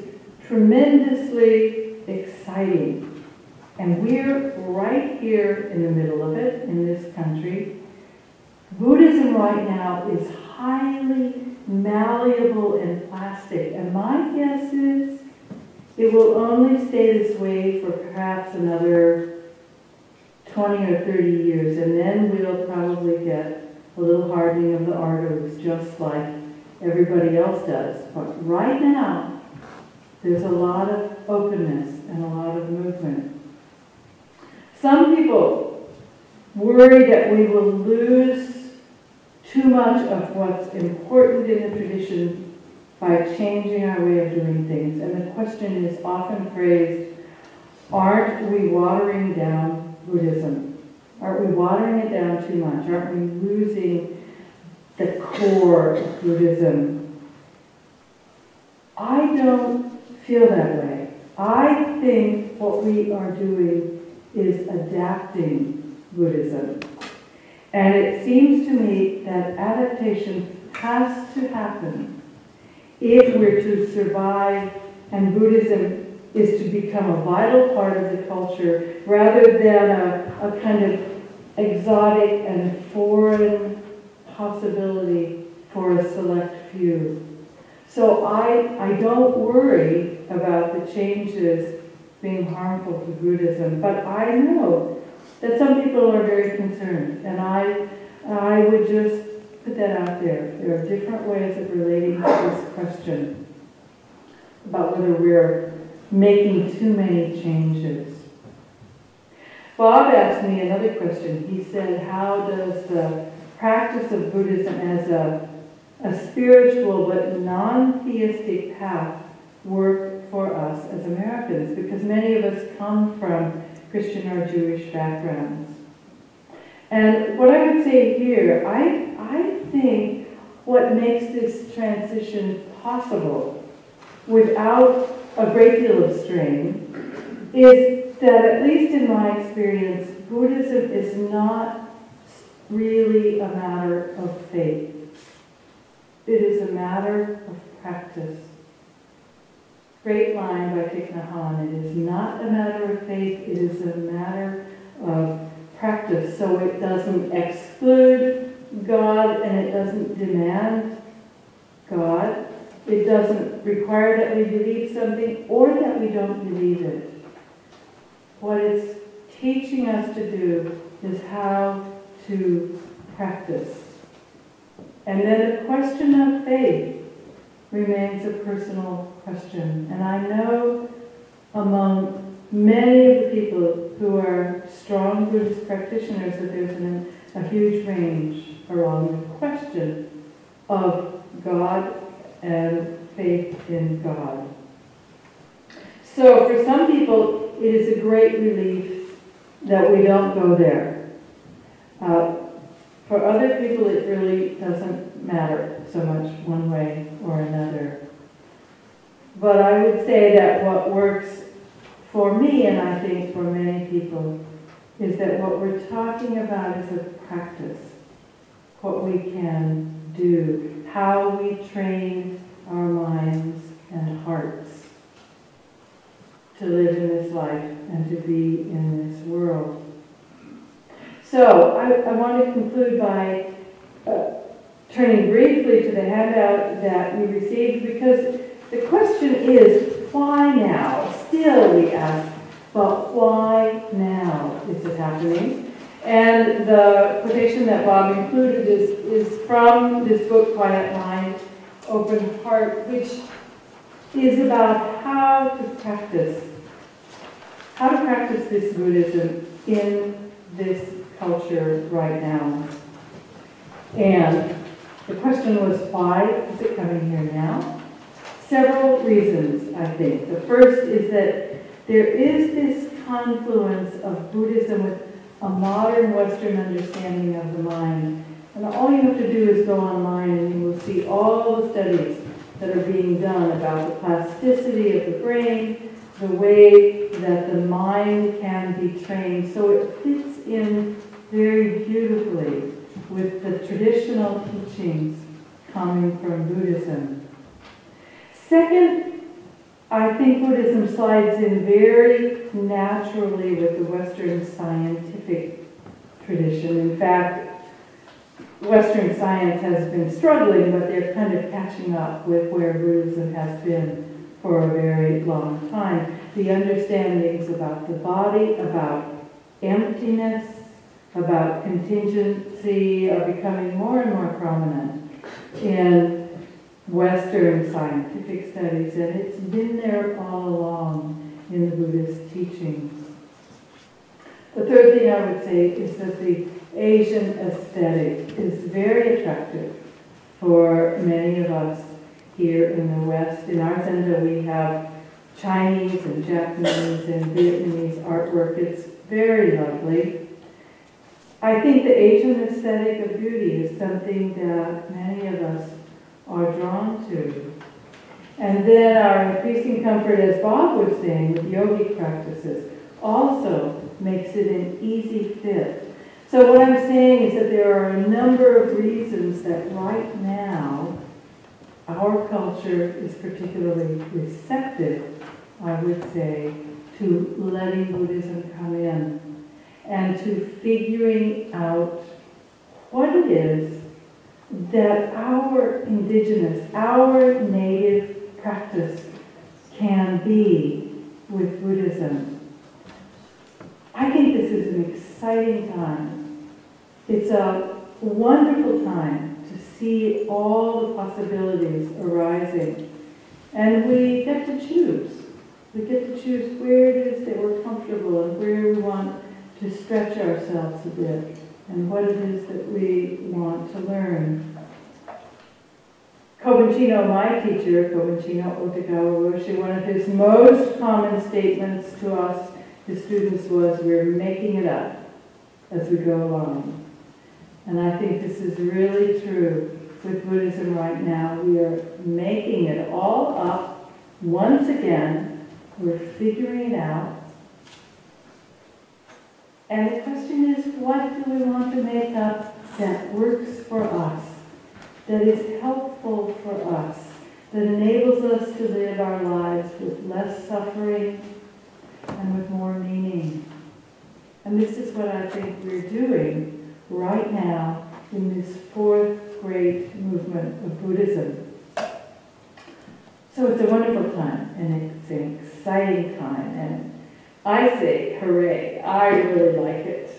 tremendously exciting. And we're right here in the middle of it in this country. Buddhism right now is highly malleable and plastic. And my guess is it will only stay this way for perhaps another 20 or 30 years. And then we'll probably get a little hardening of the arteries, just like everybody else does. But right now, there's a lot of openness and a lot of movement. Some people worry that we will lose too much of what's important in the tradition by changing our way of doing things. And the question is often phrased, aren't we watering down Buddhism? Aren't we watering it down too much? Aren't we losing the core of Buddhism? I don't feel that way. I think what we are doing is adapting Buddhism. And it seems to me that adaptation has to happen if we're to survive, and Buddhism is to become a vital part of the culture rather than a kind of exotic and foreign possibility for a select few. So I don't worry about the changes being harmful to Buddhism, but I know that some people are very concerned, and I would just put that out there. There are different ways of relating to this question about whether we're making too many changes. Bob asked me another question. He said, how does the practice of Buddhism as a spiritual but non-theistic path work for us as Americans? Because many of us come from Christian or Jewish backgrounds. And what I would say here, I think what makes this transition possible without a great deal of strain is that, at least in my experience, Buddhism is not really a matter of faith. It is a matter of practice. Great line by Thich Nhat Hanh. It is not a matter of faith, it is a matter of practice. So it doesn't exclude God and it doesn't demand God. It doesn't require that we believe something or that we don't believe it. What it's teaching us to do is how to practice. And then the question of faith remains a personal question. And I know among many of the people who are strong Buddhist practitioners that there's a huge range around the question of God and faith in God. So for some people, it is a great relief that we don't go there. For other people, it really doesn't matter so much one way or another. But I would say that what works for me, and I think for many people, is that what we're talking about is a practice. What we can do, how we train our minds and hearts to live in this life and to be in this world. So I want to conclude by turning briefly to the handout that we received, because the question is, why now? Still we ask, but why now is it happening? And the quotation that Bob included is from this book, Quiet Mind, Open Heart, which is about how to practice this Buddhism in this culture right now. And the question was, why is it coming here now? Several reasons, I think. The first is that there is this confluence of Buddhism with a modern Western understanding of the mind. And all you have to do is go online and you will see all the studies that are being done about the plasticity of the brain, the way that the mind can be trained. So it fits in very beautifully with the traditional teachings coming from Buddhism. Second, I think Buddhism slides in very naturally with the Western scientific tradition. In fact, Western science has been struggling, but they're kind of catching up with where Buddhism has been for a very long time. The understandings about the body, about emptiness, about contingency are becoming more and more prominent in Western scientific studies, and it's been there all along in the Buddhist teachings. The third thing I would say is that the Asian aesthetic is very attractive for many of us here in the West. In our center we have Chinese and Japanese and Vietnamese artwork. It's very lovely. I think the Asian aesthetic of beauty is something that many of us are drawn to. And then our increasing comfort, as Bob was saying, with yogic practices, also makes it an easy fit. So what I'm saying is that there are a number of reasons that right now our culture is particularly receptive, I would say, to letting Buddhism come in and to figuring out what it is that our indigenous, our native practice can be with Buddhism. I think this is an exciting time. It's a wonderful time to see all the possibilities arising. And we get to choose. We get to choose where it is that we're comfortable and where we want to stretch ourselves a bit and what it is that we want to learn. Kobuchino, my teacher, Kobuchino Otagawa Roshi, one of his most common statements to us, his students, was, "We're making it up as we go along." And I think this is really true with Buddhism right now. We are making it all up once again. We're figuring it out. And the question is, what do we want to make up that works for us, that is helpful for us, that enables us to live our lives with less suffering and with more meaning? And this is what I think we're doing right now in this fourth great movement of Buddhism. So it's a wonderful time, and it's an exciting time, and I say hooray, I really like it.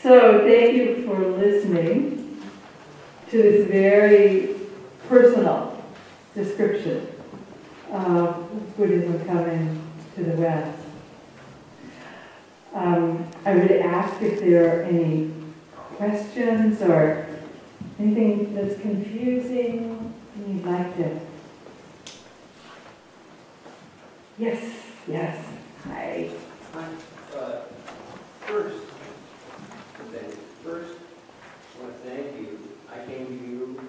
So thank you for listening to this very personal description of Buddhism coming to the West. I would ask if there are any questions or anything that's confusing you'd like to. Yes, yes. Hi. First, I want to thank you. I came to you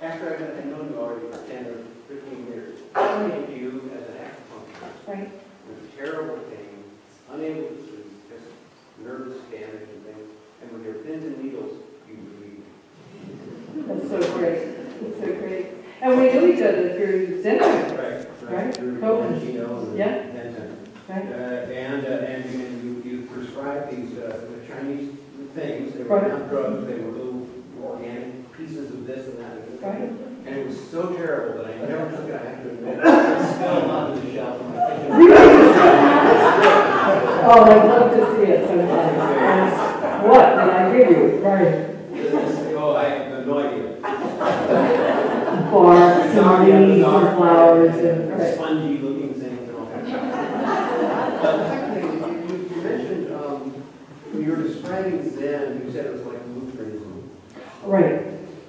after I've known you already for 10 or 15 years. I came to you as an acupuncturist. Right. With terrible pain, unable to sleep, just nervous damage and things. And with your pins and needles, you relieved me. That's so great. That's so great. And we knew each other through Zen. Right? Through Cohen. Yeah. Right. And you prescribed these Chinese things. They were not drugs. They were little organic pieces of this and that. Right. And it was so terrible that I never took it. I have to admit, it's still on the shelf. Oh, I'd love to see it sometime. What did I give you? Right. Oh, I have no idea. Bark, some leaves, and flowers, and Spongy looking things and all kinds of stuff. Secondly, you mentioned when you were describing Zen, you said it was like Lutheranism. right.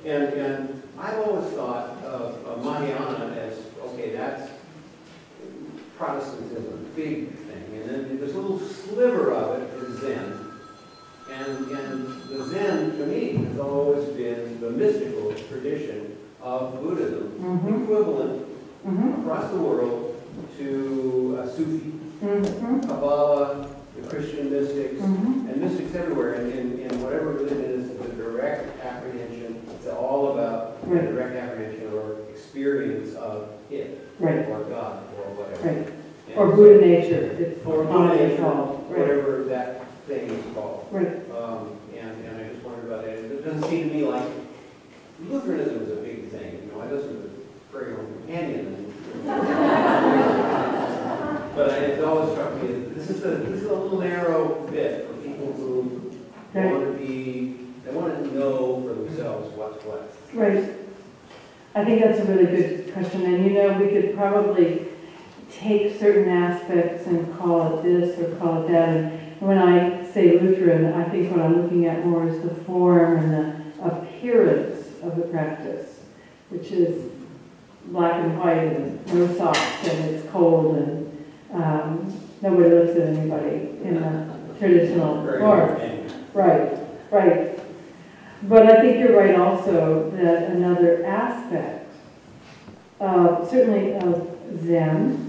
And I've always thought of Mahayana as, okay, that's Protestantism, a big thing. And then this little sliver of it is Zen. And the Zen, to me, has always been the mystical tradition of Buddhism, equivalent across the world to Sufi, Kabbalah, the Christian mystics, and mystics everywhere, and in whatever religion is the direct apprehension. It's all about the direct apprehension or experience of it, or God, or whatever. Right. Or Buddha nature. It's or Buddha nature, called. whatever that thing is called. Right. And I just wondered about that. It doesn't seem to me like Lutheranism is a big thing. You know, I listen to Prairie Home Companion, but it always struck me that this is a little narrow bit for people who want to know for themselves what's what. Right. I think that's a really good question, and we could probably take certain aspects and call it this or call it that. And when I say Lutheran, I think what I'm looking at more is the form and the appearance of the practice, which is black and white and no socks and it's cold and nobody looks at anybody in a traditional form. Right. But I think you're right also that another aspect, certainly of Zen,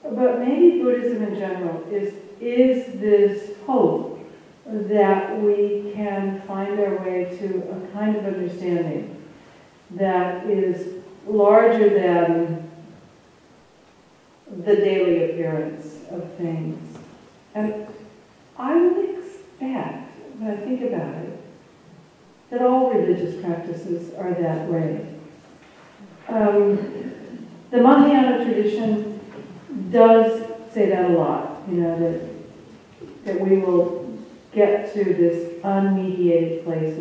but maybe Buddhism in general, is this hope that we can find our way to a kind of understanding that is larger than the daily appearance of things. And I would expect, when I think about it, that all religious practices are that way. The Mahayana tradition does say that a lot, that we will get to this unmediated place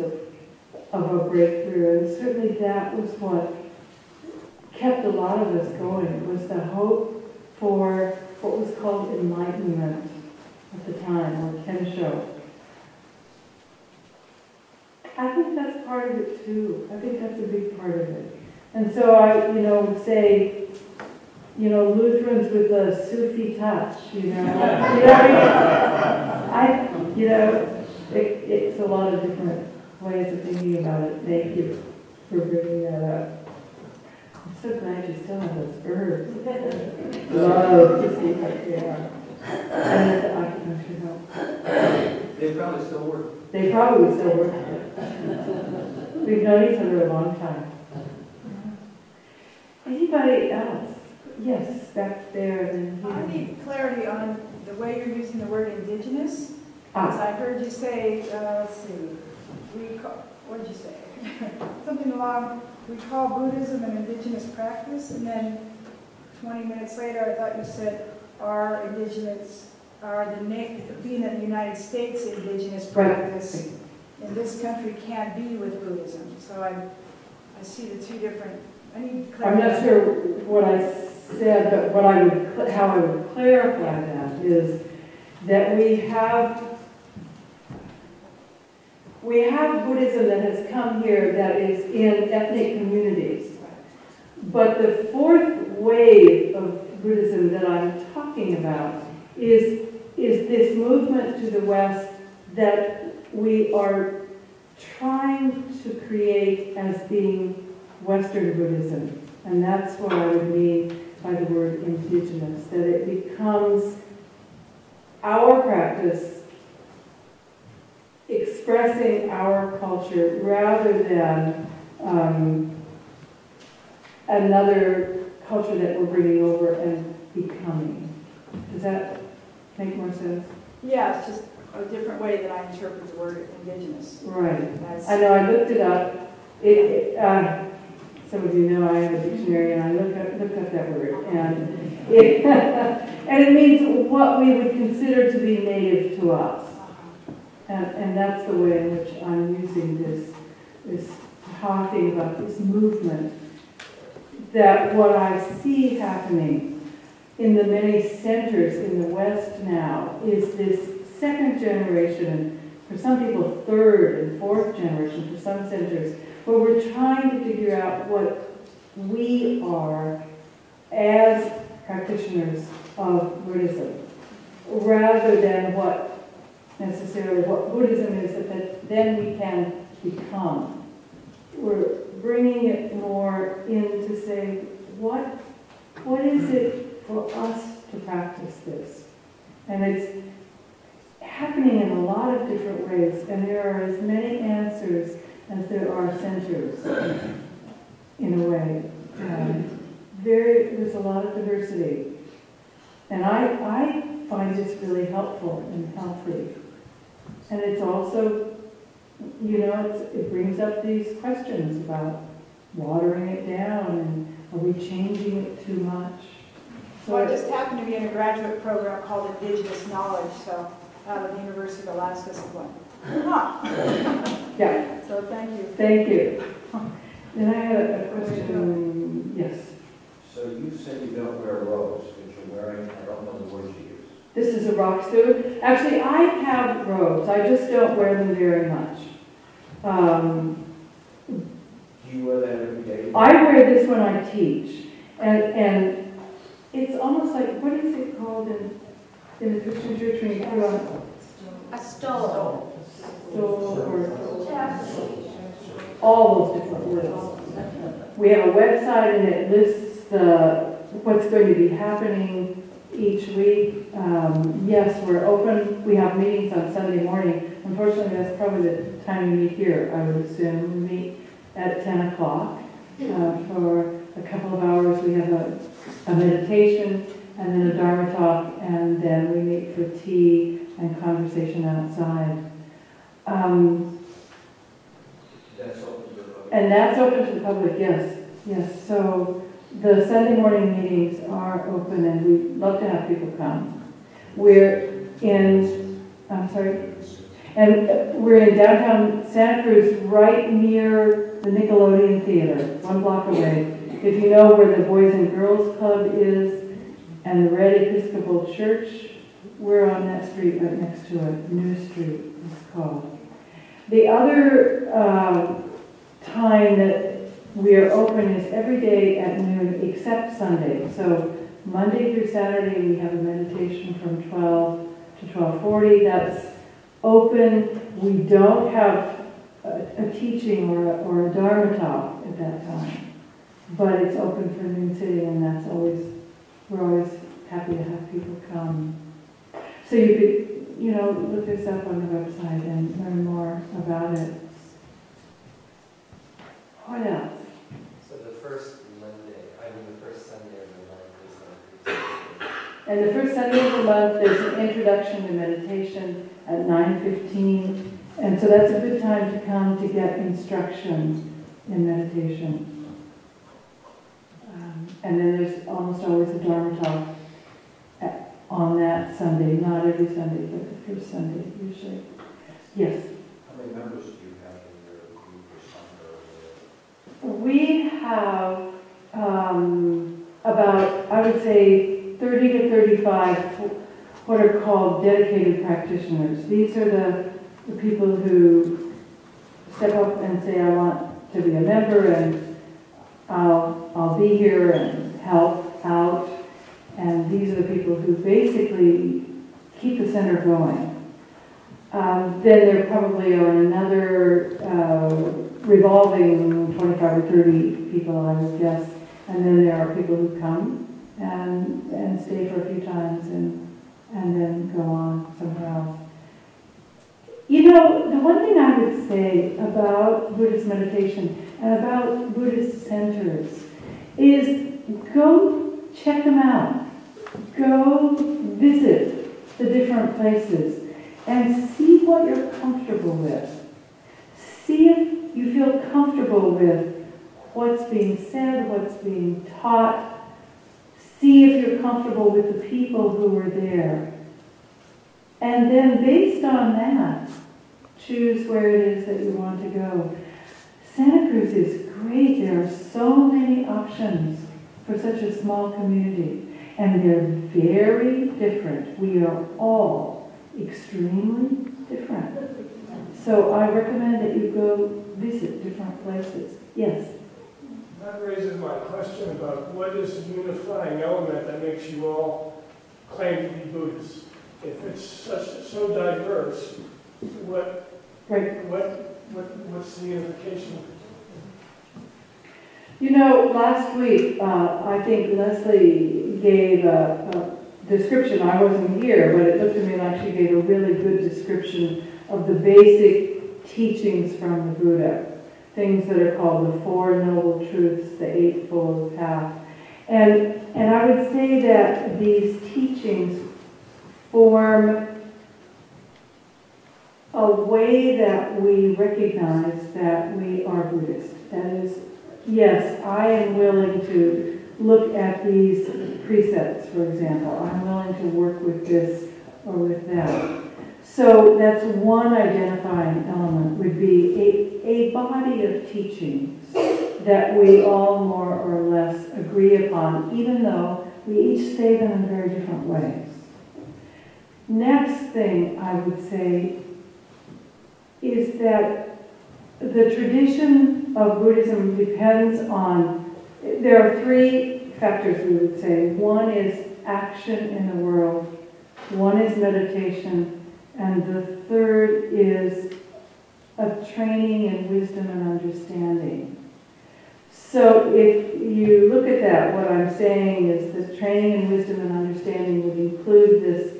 of a breakthrough. And certainly that was what kept a lot of us going. It was the hope for what was called enlightenment at the time, or Kensho. I think that's part of it too. I think that's a big part of it. And so I, would say, Lutherans with a Sufi touch, it's a lot of different ways of thinking about it. Thank you for bringing that up. I'm so glad you still have those herbs. Love to see what they are. And the acupuncture help. They probably still work. They probably still work. We've known each other a long time. Anybody else? Yes, back there. And I need clarity on the way you're using the word indigenous. Because I heard you say, let's see, what did you say? Something along, we call Buddhism an indigenous practice, and then 20 minutes later I thought you said being in the United States indigenous practice in this country can't be with Buddhism. So I see the two different, I need clarity. I'm not sure what I said, but how I would clarify that is that we have Buddhism that has come here that is in ethnic communities. But the fourth wave of Buddhism that I'm talking about is this movement to the West that we are trying to create as being Western Buddhism. And that's what I would mean by the word indigenous, that it becomes our practice expressing our culture rather than another culture that we're bringing over and becoming. Does that make more sense? Yeah, it's just a different way that I interpret the word indigenous. Right. I know, I looked it up. Some of you know I have a dictionary and I looked up that word. And it means what we would consider to be native to us. And that's the way in which I'm using this talking about this movement, that what I see happening in the many centers in the West now is this second generation, for some people third and fourth generation for some centers, where we're trying to figure out what we are as practitioners of Buddhism, rather than what Buddhism is that then we can become. We're bringing it more in to say, what is it for us to practice this. And it's happening in a lot of different ways, and there are as many answers as there are centers, in a way. There's a lot of diversity. And I find this really helpful and healthy. And it's also, it brings up these questions about watering it down, and are we changing it too much? So I just happened to be in a graduate program called Indigenous Knowledge, so out of the University of Alaska, so going, Yeah. So thank you. Thank you. Then I had a question. Yes. So you said you don't wear robes, but you're wearing, I don't know the words you use. This is a rock suit. Actually, I have robes. I just don't wear them very much. Do you wear that every day? I wear this when I teach. And it's almost like, what is it called in the Christian church when you put on A stole. stole or all those different words. We have a website and it lists what's going to be happening each week. Yes, we're open. We have meetings on Sunday morning. Unfortunately, that's probably the time we meet here, I would assume. We meet at 10 o'clock for a couple of hours. We have a meditation and then a Dharma talk, and then we meet for tea and conversation outside. That's open to the public. And that's open to the public, yes. Yes, so the Sunday morning meetings are open, and we'd love to have people come. We're in downtown Santa Cruz, right near the Nickelodeon Theater, 1 block away. If you know where the Boys and Girls Club is and the Red Episcopal Church, we're on that street right next to it. New Street, it's called. The other time that we are open is every day at noon except Sunday. So Monday through Saturday we have a meditation from 12 to 12:40. That's open. We don't have a teaching or a Dharma talk at that time. But it's open for noon sitting, and we're always happy to have people come. So you could, look this up on the website and learn more about it. What else? So the first Sunday of the month is And the first Sunday of the month, there's an introduction to meditation at 9:15. And so that's a good time to come to get instruction in meditation. And then there's almost always a Dharma talk on that Sunday. Not every Sunday, but the first Sunday usually. Yes? How many members do you have in your group or something? We have about, I would say, 30 to 35 what are called dedicated practitioners. These are the people who step up and say, I want to be a member, and I'll be here and help out. And these are the people who basically keep the center going. Then there probably are another revolving 25 or 30 people, I would guess. And then there are people who come and stay for a few times and then go on somewhere else. The one thing I would say about Buddhist meditation and about Buddhist centers is go check them out. Go visit the different places and see what you're comfortable with. See if you feel comfortable with what's being said, what's being taught. See if you're comfortable with the people who are there. And then based on that, choose where it is that you want to go. Santa Cruz is great. There are so many options for such a small community. And they're very different. We are all extremely different. So I recommend that you go visit different places. Yes? That raises my question about what is the unifying element that makes you all claim to be Buddhists? If it's so diverse, what's the unification? Last week, I think Leslie gave a description. I wasn't here, but it looked to me like she gave a really good description of the basic teachings from the Buddha. Things that are called the Four Noble Truths, the Eightfold Path. And I would say that these teachings form a way that we recognize that we are Buddhist. That is, yes, I am willing to look at these precepts, for example. I'm willing to work with this or with that. So that's one identifying element, would be a body of teachings that we all more or less agree upon, even though we each say them in very different ways. Next thing I would say is that the tradition of Buddhism depends on, there are three factors we would say. One is action in the world, one is meditation, and the third is a training in wisdom and understanding. So if you look at that, what I'm saying is that training in wisdom and understanding would include this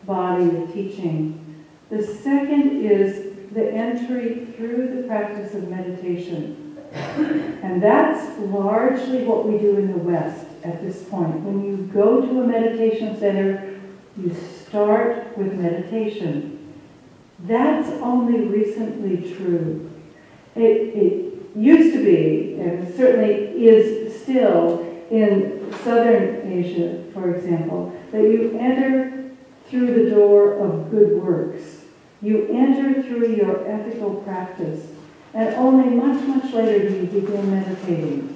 body of teaching. The second is the entry through the practice of meditation. And that's largely what we do in the West at this point. When you go to a meditation center, you start with meditation. That's only recently true. It used to be, and certainly is still in Southern Asia, for example, that you enter through the door of good works. You enter through your ethical practice, and only much, much later do you begin meditating.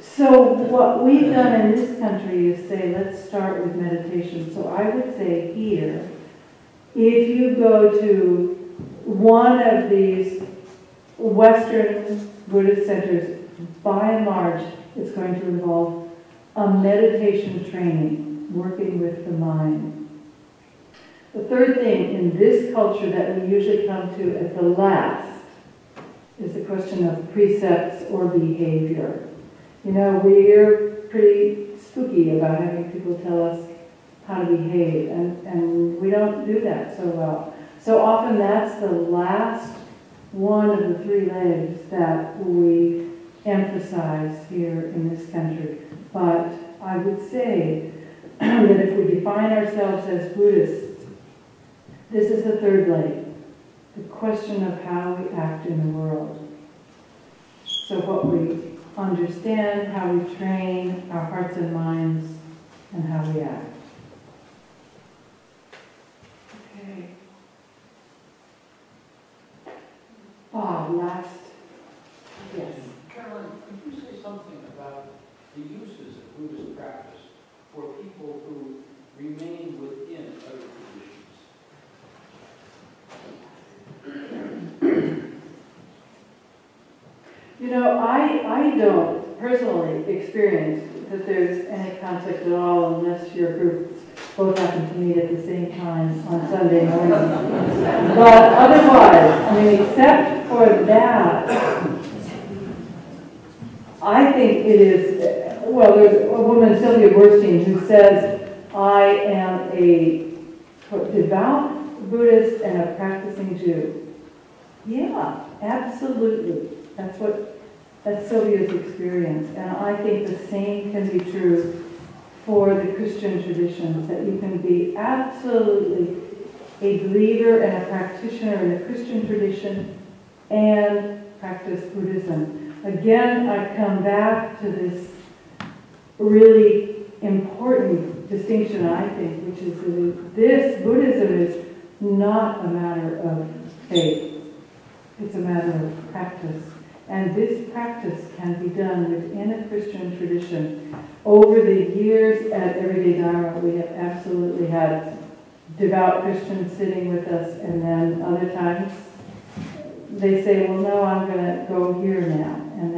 So what we've done in this country is say, let's start with meditation. So I would say here, if you go to one of these Western Buddhist centers, by and large, it's going to involve a meditation training, working with the mind. The third thing in this culture that we usually come to at the last is the question of precepts or behavior. You know, we're pretty spooky about having people tell us how to behave, and we don't do that so well. So often that's the last one of the three legs that we emphasize here in this country. But I would say that if we define ourselves as Buddhists, this is the third leg, the question of how we act in the world. So what we understand, how we train our hearts and minds, and how we act. Okay. Last. Yes. Carolyn, could you say something about the uses of Buddhist practice for people who remain within other traditions? You know, I don't personally experience that there's any conflict at all unless your groups both happen to meet at the same time on Sunday morning. But otherwise, I mean, except for that, I think it is, well, there's a woman, Sylvia Borstein, who says, I am a devout Buddhist and a practicing Jew. Yeah, absolutely. That's Sylvia's experience. And I think the same can be true for the Christian traditions, that you can be absolutely a believer and a practitioner in the Christian tradition and practice Buddhism. Again, I come back to this really important distinction, I think, which is that this Buddhism is not a matter of faith. It's a matter of practice. And this practice can be done within a Christian tradition. Over the years at Everyday Dharma, we have absolutely had devout Christians sitting with us, and then other times they say, well, no, I'm going to go here now. And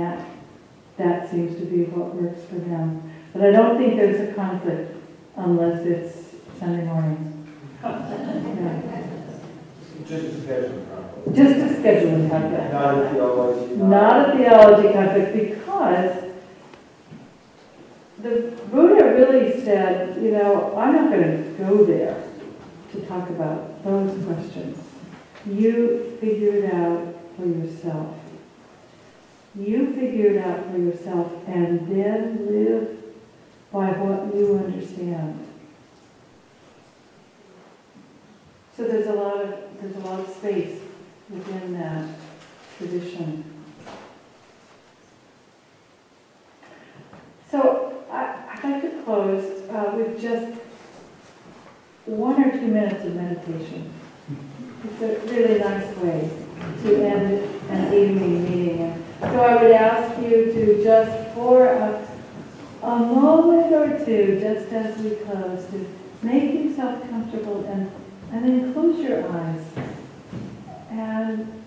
that seems to be what works for them. But I don't think there's a conflict unless it's Sunday morning. Yeah. Just a scheduling conflict. Just a scheduling conflict. Not a theology. Not a theology conflict, because the Buddha really said, you know, I'm not going to go there to talk about those questions. You figure it out for yourself. You figure it out for yourself and then live by what you understand. So there's a lot of space within that tradition. So I'd like to close with just 1 or 2 minutes of meditation. It's a really nice way to end an evening meeting. And so I would ask you to just for a moment or two, just as we close, to make yourself comfortable and then close your eyes and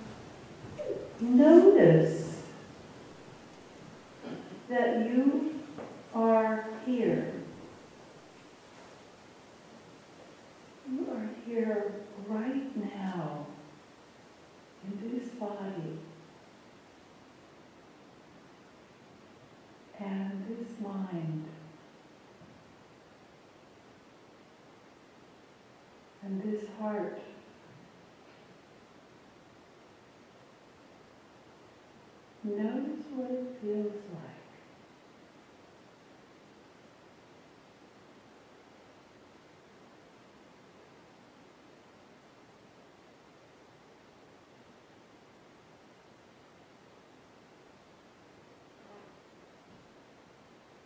notice that you are here. You are here right now in this body and this mind and this heart. Notice what it feels like.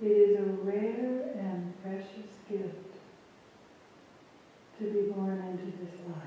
It is a rare and precious gift to be born into this life.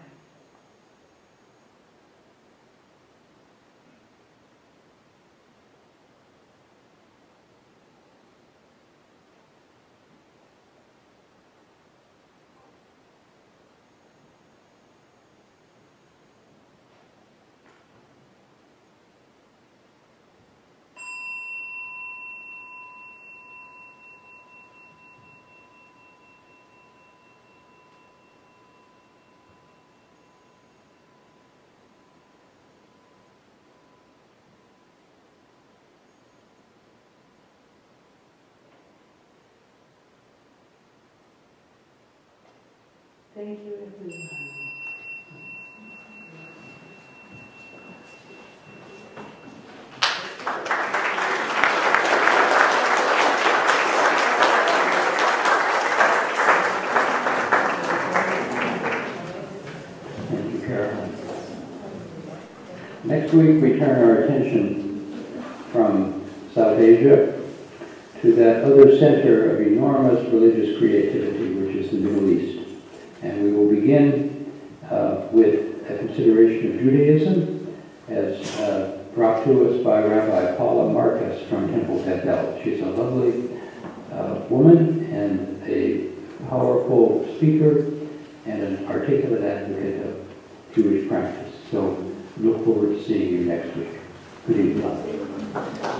Thank you, everyone. Thank you, Carolyn. Next week, we turn our attention from South Asia to that other center of enormous religious creativity, which is the Middle East. And we will begin with a consideration of Judaism as brought to us by Rabbi Paula Marcus from Temple Bethel. She's a lovely woman and a powerful speaker and an articulate advocate of Jewish practice. So look forward to seeing you next week. Good evening.